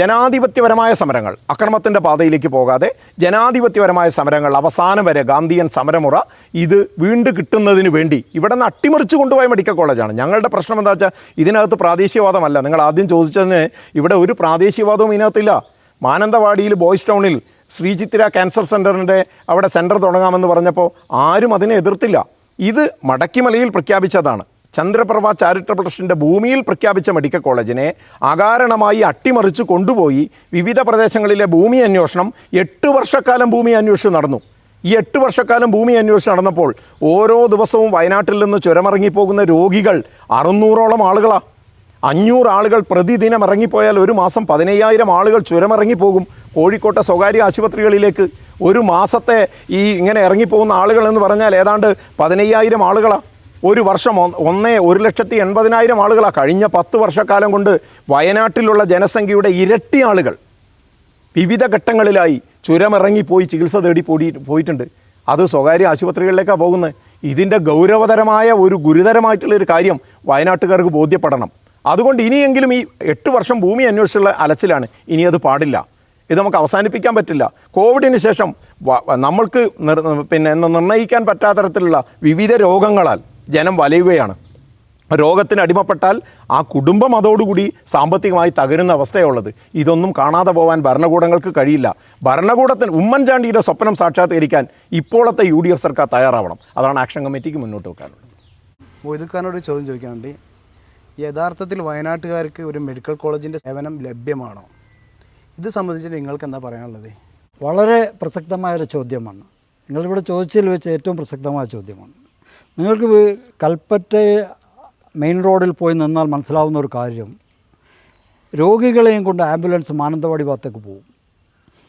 ജനാധിപത്യപരമായ സമരങ്ങൾ, അക്രമത്തിൻ്റെ പാതയിലേക്ക് പോകാതെ ജനാധിപത്യപരമായ സമരങ്ങൾ അവസാനം വരെ ഗാന്ധിയൻ സമരമുറ ഇത് വീണ്ടും കിട്ടുന്നതിന് വേണ്ടി ഇവിടെ നിന്ന് അട്ടിമറിച്ച് കൊണ്ടുപോയ മെഡിക്കൽ കോളേജാണ്. ഞങ്ങളുടെ പ്രശ്നം എന്താ വെച്ചാൽ ഇതിനകത്ത് പ്രാദേശികവാദമല്ല. നിങ്ങൾ ആദ്യം ചോദിച്ചതിന് ഇവിടെ ഒരു പ്രാദേശികവാദവും ഇതിനകത്തില്ല. മാനന്തവാടിയിൽ ബോയ്സ് ടൗണിൽ ശ്രീചിത്തിര ക്യാൻസർ സെൻ്ററിൻ്റെ അവിടെ സെൻറ്റർ തുടങ്ങാമെന്ന് പറഞ്ഞപ്പോൾ ആരും അതിനെ എതിർത്തില്ല. ഇത് മടക്കിമലയിൽ പ്രഖ്യാപിച്ചതാണ്. ചന്ദ്രപ്രഭ ചാരിറ്റബിൾ ട്രസ്റ്റിൻ്റെ ഭൂമിയിൽ പ്രഖ്യാപിച്ച മെഡിക്കൽ കോളേജിനെ അകാരണമായി അട്ടിമറിച്ച് കൊണ്ടുപോയി വിവിധ പ്രദേശങ്ങളിലെ ഭൂമി അന്വേഷണം 8 വർഷക്കാലം ഭൂമി അന്വേഷണം നടന്നു. ഈ 8 വർഷക്കാലം ഭൂമി അന്വേഷണം നടന്നപ്പോൾ ഓരോ ദിവസവും വയനാട്ടിൽ നിന്ന് ചുരമിറങ്ങിപ്പോകുന്ന രോഗികൾ 600ഓളം ആളുകളാണ്. 500 ആളുകൾ പ്രതിദിനം ഇറങ്ങിപ്പോയാൽ ഒരു മാസം 15,000 ആളുകൾ ചുരമിറങ്ങിപ്പോകും കോഴിക്കോട്ടെ സ്വകാര്യ ആശുപത്രികളിലേക്ക്. ഒരു മാസത്തെ ഈ ഇങ്ങനെ ഇറങ്ങിപ്പോകുന്ന ആളുകൾ എന്ന് പറഞ്ഞാൽ ഏതാണ്ട് 15,000 ആളുകളാണ്. ഒരു വർഷം 1,80,000 ആളുകളാണ്. കഴിഞ്ഞ 10 വർഷക്കാലം കൊണ്ട് വയനാട്ടിലുള്ള ജനസംഖ്യയുടെ ഇരട്ടി ആളുകൾ വിവിധ ഘട്ടങ്ങളിലായി ചുരമിറങ്ങിപ്പോയി ചികിത്സ തേടി പോയിട്ടുണ്ട്. അത് സ്വകാര്യ ആശുപത്രികളിലേക്കാണ് പോകുന്നത്. ഇതിൻ്റെ ഗൗരവതരമായ ഒരു ഗുരുതരമായിട്ടുള്ളൊരു കാര്യം വയനാട്ടുകാർക്ക് ബോധ്യപ്പെടണം. അതുകൊണ്ട് ഇനിയെങ്കിലും ഈ 8 വർഷം ഭൂമി അന്വേഷിച്ചുള്ള അലച്ചിലാണ്. ഇനി അത് പാടില്ല. ഇത് നമുക്ക് അവസാനിപ്പിക്കാൻ പറ്റില്ല. കോവിഡിന് ശേഷം നമ്മൾക്ക് നിർണ്ണയിക്കാൻ പറ്റാത്ത തരത്തിലുള്ള വിവിധ രോഗങ്ങളാൽ ജനം വലയുകയാണ്. രോഗത്തിന് അടിമപ്പെട്ടാൽ ആ കുടുംബം അതോടുകൂടി സാമ്പത്തികമായി തകരുന്ന അവസ്ഥയുള്ളത്. ഇതൊന്നും കാണാതെ പോകാൻ ഭരണകൂടങ്ങൾക്ക് കഴിയില്ല. ഭരണകൂടത്തിന് ഉമ്മൻചാണ്ടിയുടെ സ്വപ്നം സാക്ഷാത്കരിക്കാൻ ഇപ്പോഴത്തെ UDF സർക്കാർ തയ്യാറാവണം. അതാണ് ആക്ഷൻ കമ്മിറ്റിക്ക് മുന്നോട്ട് വെക്കാനുള്ളത്. മൊയ്തുഖാനോട് ചോദ്യം ചോദിക്കാനുണ്ട്. യഥാർത്ഥത്തിൽ വയനാട്ടുകാർക്ക് ഒരു മെഡിക്കൽ കോളേജിൻ്റെ സേവനം ലഭ്യമാണോ? ഇത് സംബന്ധിച്ച് നിങ്ങൾക്ക് എന്താ പറയാനുള്ളത്? വളരെ പ്രസക്തമായൊരു ചോദ്യമാണ്. നിങ്ങളിവിടെ ചോദിച്ചതിൽ വെച്ച് ഏറ്റവും പ്രസക്തമായ ചോദ്യമാണ്. നിങ്ങൾക്ക് കൽപ്പറ്റ മെയിൻ റോഡിൽ പോയി നിന്നാൽ മനസ്സിലാവുന്ന ഒരു കാര്യം, രോഗികളെയും കൊണ്ട് ആംബുലൻസ് മാനന്തവാടി ഭാഗത്തേക്ക് പോകും.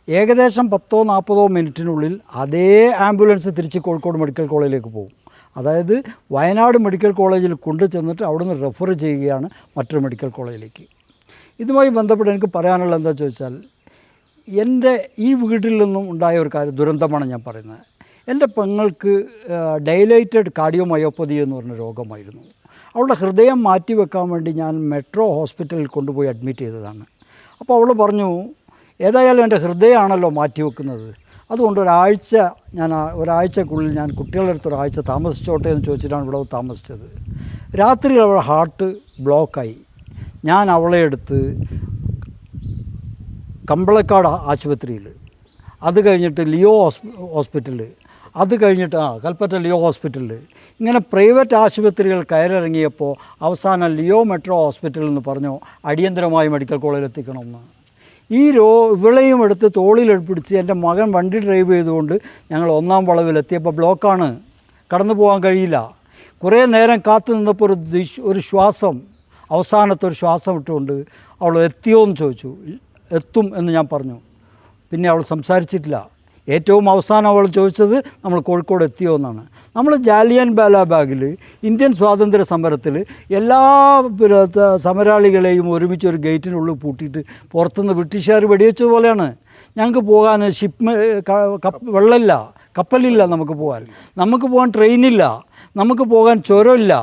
ഏകദേശം 10-40 മിനിറ്റിനുള്ളിൽ അതേ ആംബുലൻസ് തിരിച്ച് കോഴിക്കോട് മെഡിക്കൽ കോളേജിലേക്ക് പോകും. അതായത് വയനാട് മെഡിക്കൽ കോളേജിൽ കൊണ്ടു ചെന്നിട്ട് അവിടുന്ന് റെഫർ ചെയ്യുകയാണ് മറ്റൊരു മെഡിക്കൽ കോളേജിലേക്ക്. ഇതുമായി ബന്ധപ്പെട്ട് എനിക്ക് പറയാനുള്ളത് എന്താ ചോദിച്ചാൽ, എൻ്റെ ഈ വീട്ടിൽ നിന്നും ഉണ്ടായ ഒരു കാര്യം ദുരന്തമാണ് ഞാൻ പറയുന്നത്. എൻ്റെ പെങ്ങൾക്ക് ഡൈലേറ്റഡ് കാർഡിയോമയോപ്പതി എന്ന് പറഞ്ഞ രോഗമായിരുന്നു. അവളുടെ ഹൃദയം മാറ്റിവെക്കാൻ വേണ്ടി ഞാൻ മെട്രോ ഹോസ്പിറ്റലിൽ കൊണ്ടുപോയി അഡ്മിറ്റ് ചെയ്തതാണ്. അപ്പോൾ അവൾ പറഞ്ഞു, ഏതായാലും എൻ്റെ ഹൃദയമാണല്ലോ മാറ്റിവെക്കുന്നത്, അതുകൊണ്ട് ഒരാഴ്ചക്കുള്ളിൽ ഞാൻ കുട്ടികളുടെ അടുത്ത് ഒരാഴ്ച താമസിച്ചോട്ടെ എന്ന് ചോദിച്ചിട്ടാണ് ഇവിടെ താമസിച്ചത്. രാത്രി അവളുടെ ഹാർട്ട് ബ്ലോക്കായി. ഞാൻ അവളെ എടുത്ത് കമ്പളക്കാട് ആശുപത്രിയിൽ, അത് കഴിഞ്ഞിട്ട് ലിയോ ഹോസ്പിറ്റൽ, അത് കഴിഞ്ഞിട്ട് കൽപ്പറ്റ ലിയോ ഹോസ്പിറ്റലിൽ, ഇങ്ങനെ പ്രൈവറ്റ് ആശുപത്രികൾ കയറിറങ്ങിയപ്പോൾ അവസാനം ലിയോ മെട്രോ ഹോസ്പിറ്റൽ എന്ന് പറഞ്ഞു അടിയന്തരമായി മെഡിക്കൽ കോളേജിൽ എത്തിക്കണമെന്ന്. ഈ ഇവളെയും എടുത്ത് തോളിലെടുപ്പിടിച്ച് എൻ്റെ മകൻ വണ്ടി ഡ്രൈവ് ചെയ്തുകൊണ്ട് ഞങ്ങൾ 1-ാം വളവിലെത്തിയപ്പോൾ ബ്ലോക്കാണ്, കടന്നു പോകാൻ കഴിയില്ല. കുറേ നേരം കാത്തു നിന്നപ്പോൾ ഒരു ശ്വാസം, അവസാനത്തെ ഒരു ശ്വാസം ഇട്ടുകൊണ്ട് അവൾ എത്തിയോ എന്ന് ചോദിച്ചു. എത്തും എന്ന് ഞാൻ പറഞ്ഞു. പിന്നെ അവൾ സംസാരിച്ചിട്ടില്ല. ഏറ്റവും അവസാനം അവൾ ചോദിച്ചത് നമ്മൾ കോഴിക്കോട് എത്തിയോ എന്നാണ്. നമ്മൾ ജാലിയൻ വാലാബാഗിൽ ഇന്ത്യൻ സ്വാതന്ത്ര്യ സമരത്തിൽ എല്ലാ സമരാളികളെയും ഒരുമിച്ച് ഒരു ഗേറ്റിനുള്ളിൽ പൂട്ടിയിട്ട് പുറത്തുനിന്ന് ബ്രിട്ടീഷുകാർ വെടിവെച്ചതുപോലെയാണ്. ഞങ്ങൾക്ക് പോകാൻ വെള്ളമില്ല, കപ്പലില്ല, നമുക്ക് പോകാൻ ട്രെയിനില്ല, നമുക്ക് പോകാൻ ചുരമില്ല,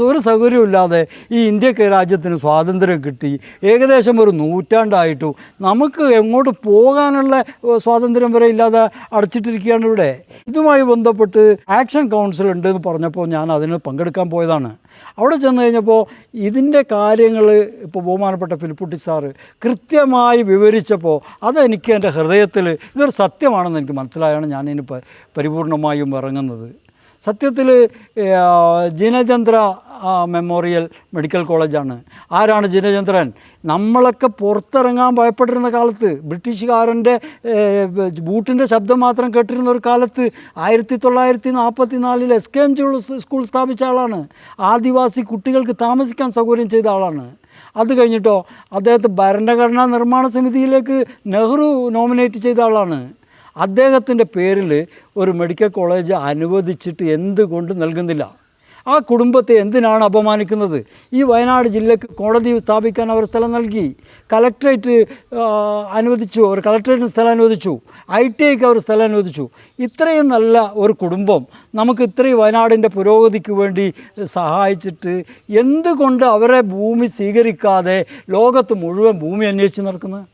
ഒരു സൗകര്യമില്ലാതെ ഈ ഇന്ത്യക്ക് രാജ്യത്തിന് സ്വാതന്ത്ര്യം കിട്ടി ഏകദേശം ഒരു നൂറ്റാണ്ടായിട്ടു നമുക്ക് എങ്ങോട്ട് പോകാനുള്ള സ്വാതന്ത്ര്യം വരെ ഇല്ലാതെ അടച്ചിട്ടിരിക്കുകയാണ് ഇവിടെ. ഇതുമായി ബന്ധപ്പെട്ട് ആക്ഷൻ കൗൺസിൽ ഉണ്ടെന്ന് പറഞ്ഞപ്പോൾ ഞാൻ അതിന് പങ്കെടുക്കാൻ പോയതാണ്. അവിടെ ചെന്ന് കഴിഞ്ഞപ്പോൾ ഇതിൻ്റെ കാര്യങ്ങൾ ഇപ്പോൾ ബഹുമാനപ്പെട്ട ഫിലിപ്പുട്ടി സാറ് കൃത്യമായി വിവരിച്ചപ്പോൾ അതെനിക്ക് എൻ്റെ ഹൃദയത്തിൽ ഇതൊരു സത്യമാണെന്ന് എനിക്ക് മനസ്സിലായാണ് ഞാനിനി പരിപൂർണമായും ഇറങ്ങുന്നത്. സത്യത്തിൽ ജിനചന്ദ്ര മെമ്മോറിയൽ മെഡിക്കൽ കോളേജാണ്. ആരാണ് ജിനചന്ദ്രൻ? നമ്മളൊക്കെ പുറത്തിറങ്ങാൻ ഭയപ്പെട്ടിരുന്ന കാലത്ത്, ബ്രിട്ടീഷുകാരൻ്റെ ബൂട്ടിൻ്റെ ശബ്ദം മാത്രം കേട്ടിരുന്ന ഒരു കാലത്ത് 1944 SKM സ്കൂൾ സ്ഥാപിച്ച ആളാണ്. ആദിവാസി കുട്ടികൾക്ക് താമസിക്കാൻ സൗകര്യം ചെയ്ത ആളാണ്. അത് കഴിഞ്ഞിട്ടോ അദ്ദേഹത്തെ ഭരണഘടനാ നിർമ്മാണ സമിതിയിലേക്ക് നെഹ്റു നോമിനേറ്റ് ചെയ്ത ആളാണ്. അദ്ദേഹത്തിൻ്റെ പേരിൽ ഒരു മെഡിക്കൽ കോളേജ് അനുവദിച്ചിട്ട് എന്തുകൊണ്ട് നൽകുന്നില്ല? ആ കുടുംബത്തെ എന്തിനാണ് അപമാനിക്കുന്നത്? ഈ വയനാട് ജില്ലയ്ക്ക് കോടതി സ്ഥാപിക്കാൻ അവർ സ്ഥലം നൽകി, കലക്ട്രേറ്റ് അനുവദിച്ചു, അവർ കളക്ട്രേറ്റിന് സ്ഥലം അനുവദിച്ചു, ITIക്ക് അവർ സ്ഥലം അനുവദിച്ചു. ഇത്രയും നല്ല ഒരു കുടുംബം നമുക്ക് ഇത്രയും വയനാടിൻ്റെ പുരോഗതിക്ക് വേണ്ടി സഹായിച്ചിട്ട് എന്തുകൊണ്ട് അവരെ ഭൂമി സ്വീകരിക്കാതെ ലോകത്ത് മുഴുവൻ ഭൂമി അന്വേഷിച്ച് നടക്കുന്നത്?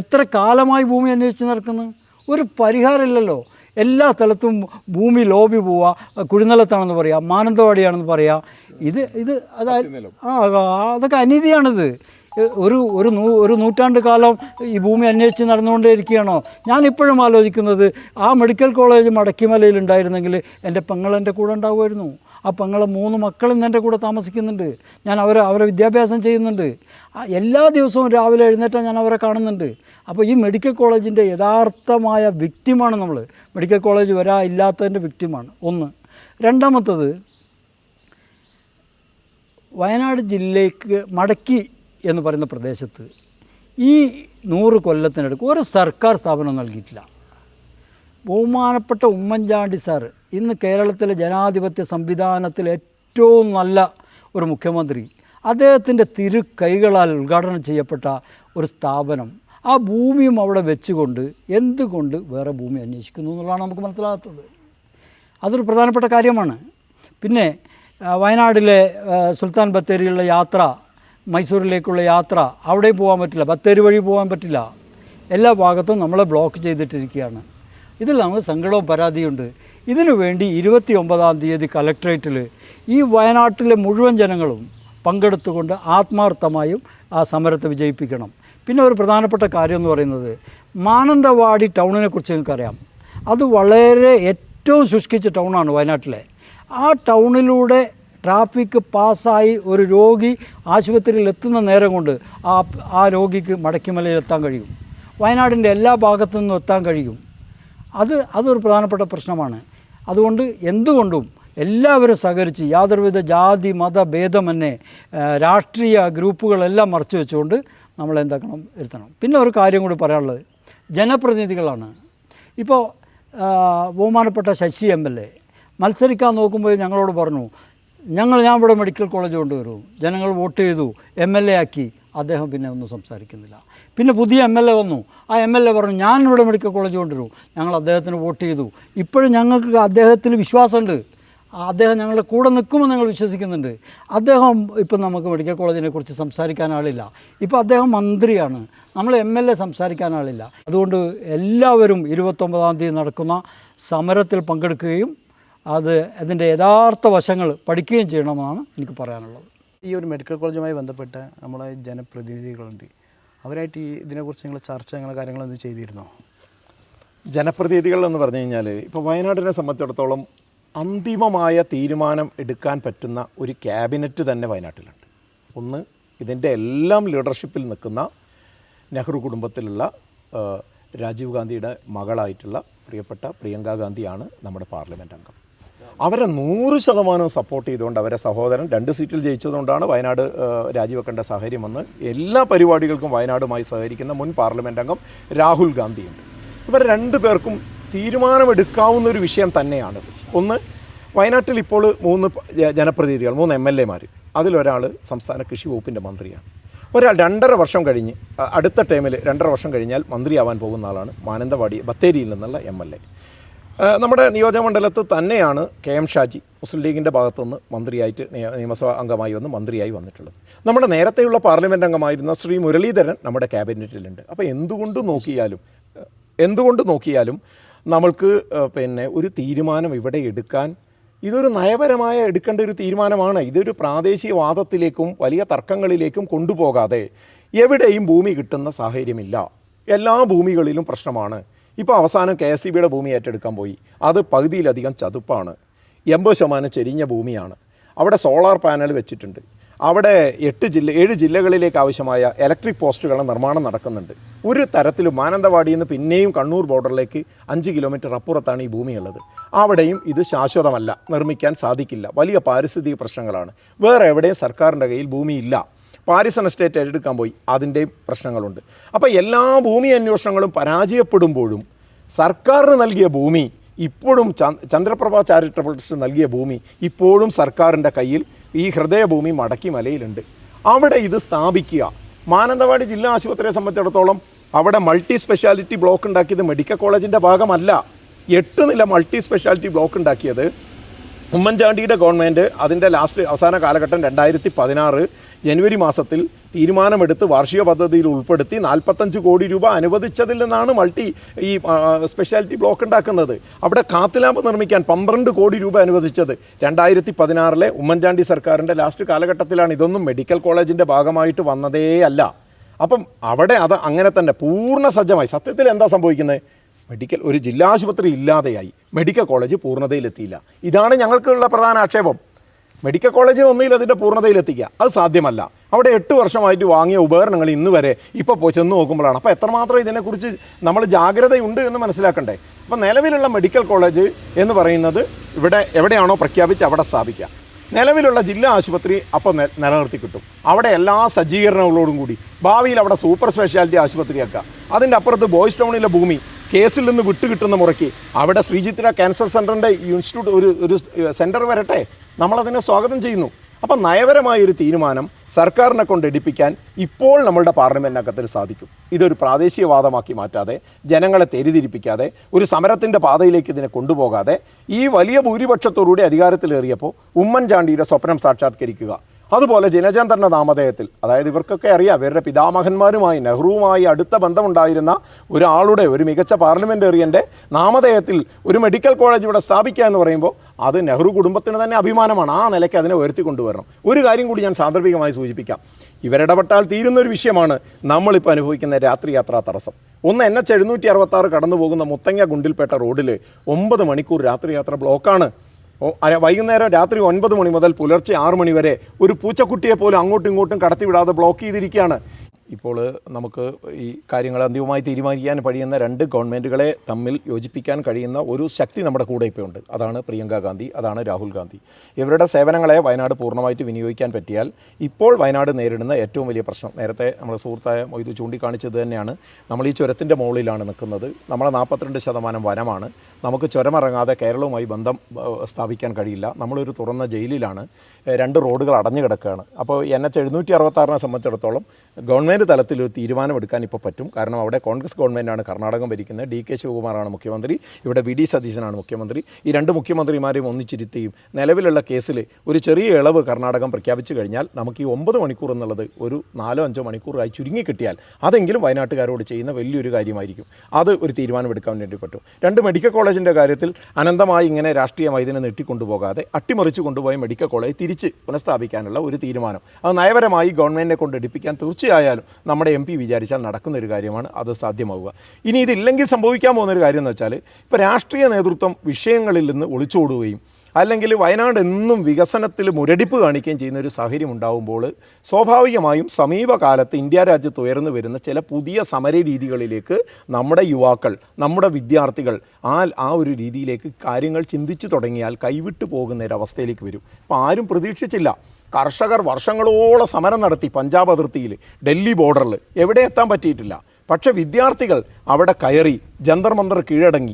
എത്ര കാലമായി ഭൂമി അന്വേഷിച്ച് നടക്കുന്നത്? ഒരു പരിഹാരമില്ലല്ലോ. എല്ലാ സ്ഥലത്തും ഭൂമി ലോബി പോവുക, കുഴിനിലത്താണെന്ന് പറയുക, മാനന്തവാടിയാണെന്ന് പറയുക. ഇത് അതൊക്കെ അനീതിയാണിത്. ഒരു നൂറ്റാണ്ട് കാലം ഈ ഭൂമി അന്വേഷിച്ച് നടന്നുകൊണ്ടേ ഇരിക്കുകയാണോ? ഞാനിപ്പോഴും ആലോചിക്കുന്നത് ആ മെഡിക്കൽ കോളേജ് മടക്കിമലയിൽ ഉണ്ടായിരുന്നെങ്കിൽ എൻ്റെ പെങ്ങൾ എൻ്റെ കൂടെ ഉണ്ടാവുമായിരുന്നു. ആ പെങ്ങളെ 3 മക്കൾ ഇന്ന് എൻ്റെ കൂടെ താമസിക്കുന്നുണ്ട്. ഞാൻ അവരെ വിദ്യാഭ്യാസം ചെയ്യുന്നുണ്ട്. എല്ലാ ദിവസവും രാവിലെ എഴുന്നേറ്റാൽ ഞാൻ അവരെ കാണുന്നുണ്ട്. അപ്പോൾ ഈ മെഡിക്കൽ കോളേജിൻ്റെ യഥാർത്ഥമായ വിക്റ്റിമാണ് നമ്മൾ. മെഡിക്കൽ കോളേജ് ഇല്ലാത്തതിൻ്റെ വിക്റ്റിമാണ് ഒന്ന്. രണ്ടാമത്തത്, വയനാട് ജില്ലയ്ക്ക് മടക്കി എന്ന് പറയുന്ന പ്രദേശത്ത് ഈ 100 കൊല്ലത്തിനടുക്ക് ഒരു സർക്കാർ സ്ഥാപനം നൽകിയിട്ടില്ല. ബഹുമാനപ്പെട്ട ഉമ്മൻചാണ്ടി സാർ ഇന്ന് കേരളത്തിലെ ജനാധിപത്യ സംവിധാനത്തിൽ ഏറ്റവും നല്ല ഒരു മുഖ്യമന്ത്രി, അദ്ദേഹത്തിൻ്റെ കൈകളാൽ ഉദ്ഘാടനം ചെയ്യപ്പെട്ട ഒരു സ്ഥാപനം, ആ ഭൂമിയും അവിടെ വെച്ചുകൊണ്ട് എന്തുകൊണ്ട് വേറെ ഭൂമി അന്വേഷിക്കുന്നു എന്നുള്ളതാണ് നമുക്ക് മനസ്സിലാകാത്തത്. അതൊരു പ്രധാനപ്പെട്ട കാര്യമാണ്. പിന്നെ വയനാട്ടിലെ സുൽത്താൻ ബത്തേരിയിലുള്ള യാത്ര, മൈസൂരിലേക്കുള്ള യാത്ര, അവിടെയും പോകാൻ പറ്റില്ല, ബത്തേരി വഴി പോകാൻ പറ്റില്ല. എല്ലാ ഭാഗത്തും നമ്മളെ ബ്ലോക്ക് ചെയ്തിട്ടിരിക്കുകയാണ്. ഇതിൽ നമുക്ക് സങ്കടവും പരാതിയുണ്ട്. ഇതിനു വേണ്ടി 29-ാം തീയതി കലക്ട്രേറ്റിൽ ഈ വയനാട്ടിലെ മുഴുവൻ ജനങ്ങളും പങ്കെടുത്തുകൊണ്ട് ആത്മാർത്ഥമായും ആ സമരത്തെ വിജയിപ്പിക്കണം. പിന്നെ ഒരു പ്രധാനപ്പെട്ട കാര്യം എന്ന് പറയുന്നത്, മാനന്തവാടി ടൗണിനെ കുറിച്ച് നിങ്ങൾക്കറിയാം. അത് വളരെ ഏറ്റവും ശുഷ്കിച്ച ടൗണാണ് വയനാട്ടിലെ. ആ ടൗണിലൂടെ ട്രാഫിക് പാസ്സായി ഒരു രോഗി ആശുപത്രിയിൽ എത്തുന്ന നേരം കൊണ്ട് ആ രോഗിക്ക് മടക്കിമലയിൽ എത്താൻ കഴിയും. വയനാടിൻ്റെ എല്ലാ ഭാഗത്തു നിന്നും എത്താൻ കഴിയും. അതൊരു പ്രധാനപ്പെട്ട പ്രശ്നമാണ്. അതുകൊണ്ട് എന്തുകൊണ്ടും എല്ലാവരും സഹകരിച്ച് യാതൊരുവിധ ജാതി മത ഭേദമന്യേ രാഷ്ട്രീയ ഗ്രൂപ്പുകളെല്ലാം മറച്ചു വെച്ചുകൊണ്ട് നമ്മൾ എന്താക്കണം, ഇരുത്തണം. പിന്നെ ഒരു കാര്യം കൂടി പറയാനുള്ളത്, ജനപ്രതിനിധികളാണ്. ഇപ്പോൾ ബഹുമാനപ്പെട്ട ശശി MLA മത്സരിക്കാൻ നോക്കുമ്പോൾ ഞങ്ങളോട് പറഞ്ഞു, ഞാൻ ഇവിടെ മെഡിക്കൽ കോളേജ് കൊണ്ടുവരും, ജനങ്ങൾ വോട്ട് ചെയ്തു, MLA ആക്കി. അദ്ദേഹം പിന്നെ ഒന്നും സംസാരിക്കുന്നില്ല. പിന്നെ പുതിയ MLA വന്നു. ആ MLA പറഞ്ഞു, ഞാനിവിടെ മെഡിക്കൽ കോളേജ് കൊണ്ടുവരും, ഞങ്ങൾ അദ്ദേഹത്തിന് വോട്ട് ചെയ്തു. ഇപ്പോഴും ഞങ്ങൾക്ക് അദ്ദേഹത്തിൽ വിശ്വാസമുണ്ട്. അദ്ദേഹം ഞങ്ങളുടെ കൂടെ നിൽക്കുമെന്ന് ഞങ്ങൾ വിശ്വസിക്കുന്നുണ്ട്. അദ്ദേഹം ഇപ്പം നമുക്ക് മെഡിക്കൽ കോളേജിനെ കുറിച്ച് സംസാരിക്കാൻ ആളില്ല. ഇപ്പോൾ അദ്ദേഹം മന്ത്രിയാണ്, നമ്മൾ MLA സംസാരിക്കാൻ ആളില്ല. അതുകൊണ്ട് എല്ലാവരും 29-ാം തീയതി നടക്കുന്ന സമരത്തിൽ പങ്കെടുക്കുകയും അതിൻ്റെ യഥാർത്ഥ വശങ്ങൾ പഠിക്കുകയും ചെയ്യണമെന്നാണ് എനിക്ക് പറയാനുള്ളത്. ഈ ഒരു മെഡിക്കൽ കോളേജുമായി ബന്ധപ്പെട്ട നമ്മളെ ജനപ്രതിനിധികളുണ്ട്, അവരായിട്ട് ഇതിനെക്കുറിച്ച് നിങ്ങൾ ചർച്ച കാര്യങ്ങളൊന്നും ചെയ്തിരുന്നോ? ജനപ്രതിനിധികൾ എന്ന് പറഞ്ഞു കഴിഞ്ഞാൽ ഇപ്പോൾ വയനാടിനെ സംബന്ധിച്ചിടത്തോളം അന്തിമമായ തീരുമാനം എടുക്കാൻ പറ്റുന്ന ഒരു ക്യാബിനറ്റ് തന്നെ വയനാട്ടിലുണ്ട്. ഒന്ന്, ഇതിൻ്റെ എല്ലാം ലീഡർഷിപ്പിൽ നിൽക്കുന്ന നെഹ്റു കുടുംബത്തിലുള്ള രാജീവ് ഗാന്ധിയുടെ മകളായിട്ടുള്ള പ്രിയപ്പെട്ട പ്രിയങ്ക ഗാന്ധിയാണ് നമ്മുടെ പാർലമെൻറ്റ് അംഗം. അവരെ 100% സപ്പോർട്ട് ചെയ്തുകൊണ്ട്, അവരെ സഹോദരൻ 2 സീറ്റിൽ ജയിച്ചതുകൊണ്ടാണ് വയനാട് രാജിവെക്കേണ്ട സാഹചര്യം വന്ന് എല്ലാ പരിപാടികൾക്കും വയനാടുമായി സഹകരിക്കുന്ന മുൻ പാർലമെൻറ്റ് അംഗം രാഹുൽ ഗാന്ധിയുണ്ട്. ഇവർ 2 പേർക്കും തീരുമാനമെടുക്കാവുന്ന ഒരു വിഷയം തന്നെയാണിത്. ഒന്ന്, വയനാട്ടിൽ ഇപ്പോൾ 3 ജനപ്രതിനിധികൾ, 3 MLA മാർ, അതിലൊരാൾ സംസ്ഥാന കൃഷി വകുപ്പിൻ്റെ മന്ത്രിയാണ്. ഒരാൾ 2.5 വർഷം കഴിഞ്ഞ്, അടുത്ത ടൈമിൽ 2.5 വർഷം കഴിഞ്ഞാൽ മന്ത്രിയാവാൻ പോകുന്ന ആളാണ് മാനന്തവാടി ബത്തേരിയിൽ നിന്നുള്ള MLA. നമ്മുടെ നിയോജകമണ്ഡലത്തിൽ തന്നെയാണ് KM ഷാജി മുസ്ലിം ലീഗിൻ്റെ ഭാഗത്തുനിന്ന് മന്ത്രിയായിട്ട് നിയമസഭാ അംഗമായി മന്ത്രിയായി വന്നിട്ടുള്ളത്. നമ്മുടെ നേരത്തെയുള്ള പാർലമെൻറ്റ് അംഗമായിരുന്ന ശ്രീ മുരളീധരൻ നമ്മുടെ ക്യാബിനറ്റിലുണ്ട്. അപ്പോൾ എന്തുകൊണ്ട് നോക്കിയാലും നമ്മൾക്ക് പിന്നെ ഒരു തീരുമാനം ഇവിടെ എടുക്കാൻ, ഇതൊരു നയപരമായ എടുക്കേണ്ട ഒരു തീരുമാനമാണ്. ഇതൊരു പ്രാദേശികവാദത്തിലേക്കും വലിയ തർക്കങ്ങളിലേക്കും കൊണ്ടുപോകാതെ എവിടെയും ഭൂമി കിട്ടുന്ന സാഹചര്യമില്ല. എല്ലാ ഭൂമികളിലും പ്രശ്നമാണ്. ഇപ്പോൾ അവസാനം KSEBയുടെ ഭൂമി ഏറ്റെടുക്കാൻ പോയി. അത് പകുതിയിലധികം ചതുപ്പാണ്, 80% ചെരിഞ്ഞ ഭൂമിയാണ്. അവിടെ സോളാർ പാനൽ വെച്ചിട്ടുണ്ട്. അവിടെ 7 ജില്ലകളിലേക്ക് ആവശ്യമായ ഇലക്ട്രിക് പോസ്റ്റുകളുടെ നിർമ്മാണം നടക്കുന്നുണ്ട്. ഒരു തരത്തിലും മാനന്തവാടിയിൽ നിന്ന് പിന്നെയും കണ്ണൂർ ബോർഡറിലേക്ക് 5 കിലോമീറ്റർ അപ്പുറത്താണ് ഈ ഭൂമിയുള്ളത്. അവിടെയും ഇത് ശാശ്വതമല്ല, നിർമ്മിക്കാൻ സാധിക്കില്ല. വലിയ പാരിസ്ഥിതിക പ്രശ്നങ്ങളാണ്. വേറെ എവിടെയും സർക്കാരിൻ്റെ കയ്യിൽ ഭൂമിയില്ല. പാരിസൺ എസ്റ്റേറ്റ് ഏറ്റെടുക്കാൻ പോയി, അതിൻ്റെയും പ്രശ്നങ്ങളുണ്ട്. അപ്പോൾ എല്ലാ ഭൂമി അന്വേഷണങ്ങളും പരാജയപ്പെടുമ്പോഴും സർക്കാരിന് നൽകിയ ഭൂമി ഇപ്പോഴും ചന്ദ്രപ്രഭ ചാരിറ്റബിൾ ട്രസ്റ്റ് നൽകിയ ഭൂമി ഇപ്പോഴും സർക്കാരിൻ്റെ കയ്യിൽ ഈ ഹൃദയഭൂമി മടക്കിമലയിലുണ്ട്. അവിടെ ഇത് സ്ഥാപിക്കുക. മാനന്തവാടി ജില്ലാ ആശുപത്രിയെ സംബന്ധിച്ചിടത്തോളം അവിടെ മൾട്ടി സ്പെഷ്യാലിറ്റി ബ്ലോക്ക് ഉണ്ടാക്കിയത് മെഡിക്കൽ കോളേജിൻ്റെ ഭാഗമല്ല. 8 നില മൾട്ടി സ്പെഷ്യാലിറ്റി ബ്ലോക്ക് ഉണ്ടാക്കിയത് ഉമ്മൻചാണ്ടിയുടെ ഗവൺമെൻറ് അതിൻ്റെ അവസാന കാലഘട്ടം 2016 ജനുവരി മാസത്തിൽ തീരുമാനമെടുത്ത് വാർഷിക പദ്ധതിയിൽ ഉൾപ്പെടുത്തി 45 കോടി രൂപ അനുവദിച്ചതിൽ നിന്നാണ് ഈ സ്പെഷ്യാലിറ്റി ബ്ലോക്ക് ഉണ്ടാക്കുന്നത്. അവിടെ കാത്ത് നിർമ്മിക്കാൻ 12 കോടി രൂപ അനുവദിച്ചത് 2016 ഉമ്മൻചാണ്ടി സർക്കാരിൻ്റെ ലാസ്റ്റ് കാലഘട്ടത്തിലാണ്. ഇതൊന്നും മെഡിക്കൽ കോളേജിൻ്റെ ഭാഗമായിട്ട് വന്നതേ അല്ല. അപ്പം അവിടെ അത് അങ്ങനെ തന്നെ പൂർണ്ണ സജ്ജമായി. സത്യത്തിൽ എന്താ സംഭവിക്കുന്നത്? ഒരു ജില്ലാ ആശുപത്രി ഇല്ലാതെയായി, മെഡിക്കൽ കോളേജ് പൂർണ്ണതയിലെത്തിയില്ല. ഇതാണ് ഞങ്ങൾക്കുള്ള പ്രധാന ആക്ഷേപം. മെഡിക്കൽ കോളേജിൽ ഒന്നിൽ അതിൻ്റെ പൂർണ്ണതയിലെത്തിക്കുക അത് സാധ്യമല്ല. അവിടെ 8 വർഷമായിട്ട് വാങ്ങിയ ഉപകരണങ്ങൾ ഇന്ന് വരെ ഇപ്പോൾ പോയി ചെന്ന് നോക്കുമ്പോഴാണ്. അപ്പോൾ എത്രമാത്രം ഇതിനെക്കുറിച്ച് നമ്മൾ ജാഗ്രതയുണ്ട് എന്ന് മനസ്സിലാക്കണ്ടേ. അപ്പോൾ നിലവിലുള്ള മെഡിക്കൽ കോളേജ് എന്ന് പറയുന്നത് ഇവിടെ എവിടെയാണോ പ്രഖ്യാപിച്ച് അവിടെ സ്ഥാപിക്കുക. നിലവിലുള്ള ജില്ലാ ആശുപത്രി അപ്പോൾ നിലനിർത്തി കിട്ടും. അവിടെ എല്ലാ സജ്ജീകരണങ്ങളോടും കൂടി ഭാവിയിൽ അവിടെ സൂപ്പർ സ്പെഷ്യാലിറ്റി ആശുപത്രിയാക്കുക. അതിൻ്റെ അപ്പുറത്ത് ബോയ്സ് ടൗണിലെ ഭൂമി കേസിൽ നിന്ന് വിട്ടുകിട്ടുന്ന മുറയ്ക്ക് അവിടെ ശ്രീചിത്ര ക്യാൻസർ സെൻ്ററിൻ്റെ ഇൻസ്റ്റിറ്റ്യൂട്ട് ഒരു സെൻറ്റർ വരട്ടെ. നമ്മളതിനെ സ്വാഗതം ചെയ്യുന്നു. അപ്പം നയപരമായൊരു തീരുമാനം സർക്കാരിനെ കൊണ്ട് എടുപ്പിക്കാൻ ഇപ്പോൾ നമ്മളുടെ പാർലമെൻറ്റിനകത്തിൽ സാധിക്കും. ഇതൊരു പ്രാദേശികവാദമാക്കി മാറ്റാതെ, ജനങ്ങളെ തെറ്റിദ്ധരിപ്പിക്കാതെ, ഒരു സമരത്തിൻ്റെ പാതയിലേക്ക് ഇതിനെ കൊണ്ടുപോകാതെ ഈ വലിയ ഭൂരിപക്ഷത്തോടുകൂടി അധികാരത്തിലേറിയപ്പോൾ ഉമ്മൻചാണ്ടിയുടെ സ്വപ്നം സാക്ഷാത്കരിക്കുക. അതുപോലെ ജനചന്ദ്രൻ്റെ നാമധേയത്തിൽ, അതായത് ഇവർക്കൊക്കെ അറിയാം, ഇവരുടെ പിതാമഹന്മാരുമായി നെഹ്റുവുമായി അടുത്ത ബന്ധമുണ്ടായിരുന്ന ഒരാളുടെ, ഒരു മികച്ച പാർലമെൻറ്റേറിയൻ്റെ നാമധേയത്തിൽ ഒരു മെഡിക്കൽ കോളേജ് ഇവിടെ സ്ഥാപിക്കുക എന്ന് പറയുമ്പോൾ അത് നെഹ്റു കുടുംബത്തിന് തന്നെ അഭിമാനമാണ്. ആ നിലയ്ക്ക് അതിനെ ഉയർത്തിക്കൊണ്ടുവരണം. ഒരു കാര്യം കൂടി ഞാൻ സാന്ദർഭികമായി സൂചിപ്പിക്കാം. ഇവരിടപെട്ടാൽ തീരുന്നൊരു വിഷയമാണ് നമ്മളിപ്പോൾ അനുഭവിക്കുന്ന രാത്രി യാത്രാ തടസ്സം. ഒന്ന് NH 766 കടന്നു പോകുന്ന മുത്തങ്ങ ഗുണ്ടിൽപേട്ട റോഡിൽ 9 മണിക്കൂർ രാത്രി യാത്ര ബ്ലോക്കാണ്. വൈകുന്നേരം രാത്രി 9 മണി മുതൽ പുലർച്ചെ 6 മണി വരെ ഒരു പൂച്ചക്കുട്ടിയെ പോലും അങ്ങോട്ടും ഇങ്ങോട്ടും കടത്തിവിടാതെ ബ്ലോക്ക് ചെയ്തിരിക്കുകയാണ്. ഇപ്പോൾ നമുക്ക് ഈ കാര്യങ്ങൾ അന്തിമമായി തീരുമാനിക്കാൻ കഴിയുന്ന 2 ഗവൺമെൻറ്റുകളെ തമ്മിൽ യോജിപ്പിക്കാൻ കഴിയുന്ന ഒരു ശക്തി നമ്മുടെ കൂടെ ഇപ്പോൾ ഉണ്ട്. അതാണ് പ്രിയങ്ക ഗാന്ധി, അതാണ് രാഹുൽ ഗാന്ധി. ഇവരുടെ സേവനങ്ങളെ വയനാട് പൂർണ്ണമായിട്ട് വിനിയോഗിക്കാൻ പറ്റിയാൽ ഇപ്പോൾ വയനാട് നേരിടുന്ന ഏറ്റവും വലിയ പ്രശ്നം, നേരത്തെ നമ്മുടെ സുഹൃത്തായ മൊയ്തു ചൂണ്ടിക്കാണിച്ചത് തന്നെയാണ്. നമ്മൾ ഈ ചുരത്തിൻ്റെ മുകളിലാണ് നിൽക്കുന്നത്. നമ്മളെ 42% വനമാണ്. നമുക്ക് ചുരമിറങ്ങാതെ കേരളവുമായി ബന്ധം സ്ഥാപിക്കാൻ കഴിയില്ല. നമ്മളൊരു തുറന്ന ജയിലിലാണ്. 2 റോഡുകൾ അടഞ്ഞു കിടക്കുകയാണ്. അപ്പോൾ NH 766 സംബന്ധിച്ചിടത്തോളം ഗവൺമെൻറ് തലത്തിൽ ഒരു തീരുമാനമെടുക്കാൻ ഇപ്പോൾ പറ്റും. കാരണം അവിടെ കോൺഗ്രസ് ഗവൺമെൻറ്റാണ് കർണാടകം ഭരിക്കുന്നത്. DK ശിവകുമാറാണ് മുഖ്യമന്ത്രി, ഇവിടെ VD സതീശനാണ് മുഖ്യമന്ത്രി. ഈ 2 മുഖ്യമന്ത്രിമാരെയും ഒന്നിച്ചിരുത്തിയും നിലവിലുള്ള കേസിൽ ഒരു ചെറിയ ഇളവ് കർണാടകം പ്രഖ്യാപിച്ചു കഴിഞ്ഞാൽ നമുക്ക് ഈ 9 മണിക്കൂർ എന്നുള്ളത് ഒരു 4-5 മണിക്കൂറായി ചുരുങ്ങി കിട്ടിയാൽ അതെങ്കിലും വയനാട്ടുകാരോട് ചെയ്യുന്ന വലിയൊരു കാര്യമായിരിക്കും. അത് ഒരു തീരുമാനമെടുക്കാൻ വേണ്ടി പറ്റും. 2 മെഡിക്കൽ കോളേജിൻ്റെ കാര്യത്തിൽ അനന്തമായി ഇങ്ങനെ രാഷ്ട്രീയമായി ഇതിനെ നീട്ടിക്കൊണ്ടുപോകാതെ അട്ടിമറിച്ചു കൊണ്ടുപോയ മെഡിക്കൽ കോളേജ് തിരിച്ച് പുനഃസ്ഥാപിക്കാനുള്ള ഒരു തീരുമാനം അത് നയപരമായി ഗവൺമെൻറ്റിനെ കൊണ്ട് എടുപ്പിക്കാൻ തീർച്ചയായാലും നമ്മുടെ MP വിചാരിച്ചാൽ നടക്കുന്നൊരു കാര്യമാണ്. അത് സാധ്യമാവുക. ഇനി ഇതില്ലെങ്കിൽ സംഭവിക്കാൻ പോകുന്നൊരു കാര്യം എന്ന് വെച്ചാൽ, ഇപ്പോൾ രാഷ്ട്രീയ നേതൃത്വം വിഷയങ്ങളിൽ നിന്ന് ഒളിച്ചോടുകയും അല്ലെങ്കിൽ വയനാട് എന്നും വികസനത്തിൽ മുരടിപ്പ് കാണിക്കുകയും ചെയ്യുന്ന ഒരു സാഹചര്യം ഉണ്ടാകുമ്പോൾ സ്വാഭാവികമായും സമീപകാലത്ത് ഇന്ത്യ രാജ്യത്ത് ഉയർന്നു വരുന്ന ചില പുതിയ സമര രീതികളിലേക്ക് നമ്മുടെ യുവാക്കൾ, നമ്മുടെ വിദ്യാർത്ഥികൾ ആ ഒരു രീതിയിലേക്ക് കാര്യങ്ങൾ ചിന്തിച്ചു തുടങ്ങിയാൽ കൈവിട്ടു പോകുന്നൊരവസ്ഥയിലേക്ക് വരും. ഇപ്പോൾ ആരും പ്രതീക്ഷിച്ചില്ല. കർഷകർ വർഷങ്ങളോളം സമരം നടത്തി പഞ്ചാബ് അതിർത്തിയിൽ, ഡൽഹി ബോർഡറിൽ, എവിടെ എത്താൻ പറ്റിയിട്ടില്ല. പക്ഷേ വിദ്യാർത്ഥികൾ അവിടെ കയറി ജന്തർ മന്തർ കീഴടങ്ങി,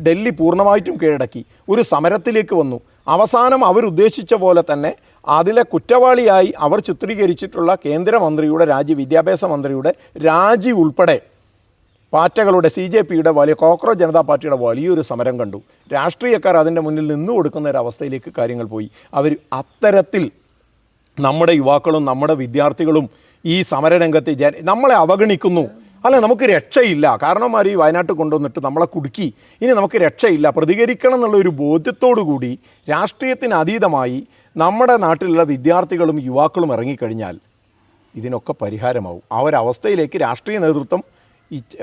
ഡൽഹി പൂർണ്ണമായിട്ടും കീഴടക്കി ഒരു സമരത്തിലേക്ക് വന്നു. അവസാനം അവരുദ്ദേശിച്ച പോലെ തന്നെ അതിലെ കുറ്റവാളിയായി അവർ ചിത്രീകരിച്ചിട്ടുള്ള കേന്ദ്രമന്ത്രിയുടെ വിദ്യാഭ്യാസ മന്ത്രിയുടെ രാജി ഉൾപ്പെടെ പാർട്ടികളുടെ CJPയുടെ വലിയ കോക്രോച്ച് ജനതാ പാർട്ടിയുടെ വലിയൊരു സമരം കണ്ടു. രാഷ്ട്രീയക്കാർ അതിൻ്റെ മുന്നിൽ നിന്നു കൊടുക്കുന്ന ഒരവസ്ഥയിലേക്ക് കാര്യങ്ങൾ പോയി. അവർ അത്തരത്തിൽ നമ്മുടെ യുവാക്കളും നമ്മുടെ വിദ്യാർത്ഥികളും ഈ സമരരംഗത്ത് നമ്മളെ അവഗണിക്കുന്നു. അല്ല, നമുക്ക് രക്ഷയില്ല, കാരണം ഈ വയനാട്ടിൽ കൊണ്ടുവന്നിട്ട് നമ്മളെ കുടുക്കി, ഇനി നമുക്ക് രക്ഷയില്ല, പ്രതികരിക്കണം എന്നുള്ളൊരു ബോധ്യത്തോടു കൂടി രാഷ്ട്രീയത്തിന് അതീതമായി നമ്മുടെ നാട്ടിലുള്ള വിദ്യാർത്ഥികളും യുവാക്കളും ഇറങ്ങിക്കഴിഞ്ഞാൽ ഇതിനൊക്കെ പരിഹാരമാവും. ആ ഒരവസ്ഥയിലേക്ക് രാഷ്ട്രീയ നേതൃത്വം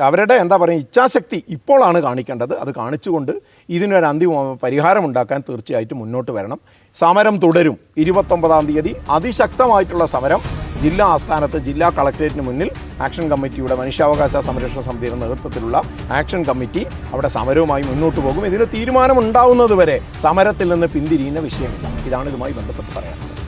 അവരുടെ ഇച്ഛാശക്തി ഇപ്പോഴാണ് കാണിക്കേണ്ടത്. അത് കാണിച്ചുകൊണ്ട് ഇതിനൊരു അന്തിമ പരിഹാരമുണ്ടാക്കാൻ തീർച്ചയായിട്ടും മുന്നോട്ട് വരണം. സമരം തുടരും. 29-ാം തീയതി അതിശക്തമായിട്ടുള്ള സമരം ജില്ലാ ആസ്ഥാനത്ത് ജില്ലാ കളക്ടറേറ്റിന് മുന്നിൽ ആക്ഷൻ കമ്മിറ്റിയുടെ മനുഷ്യാവകാശ സംരക്ഷണ സമിതിയുടെ നേതൃത്വത്തിലുള്ള ആക്ഷൻ കമ്മിറ്റി അവിടെ സമരവുമായി മുന്നോട്ട് പോകും. ഇതിന് തീരുമാനമുണ്ടാവുന്നത് വരെ സമരത്തിൽ നിന്ന് പിന്തിരിയുന്ന വിഷയമില്ല. ഇതാണ് ഇതുമായി ബന്ധപ്പെട്ട് പറയാനുള്ളത്.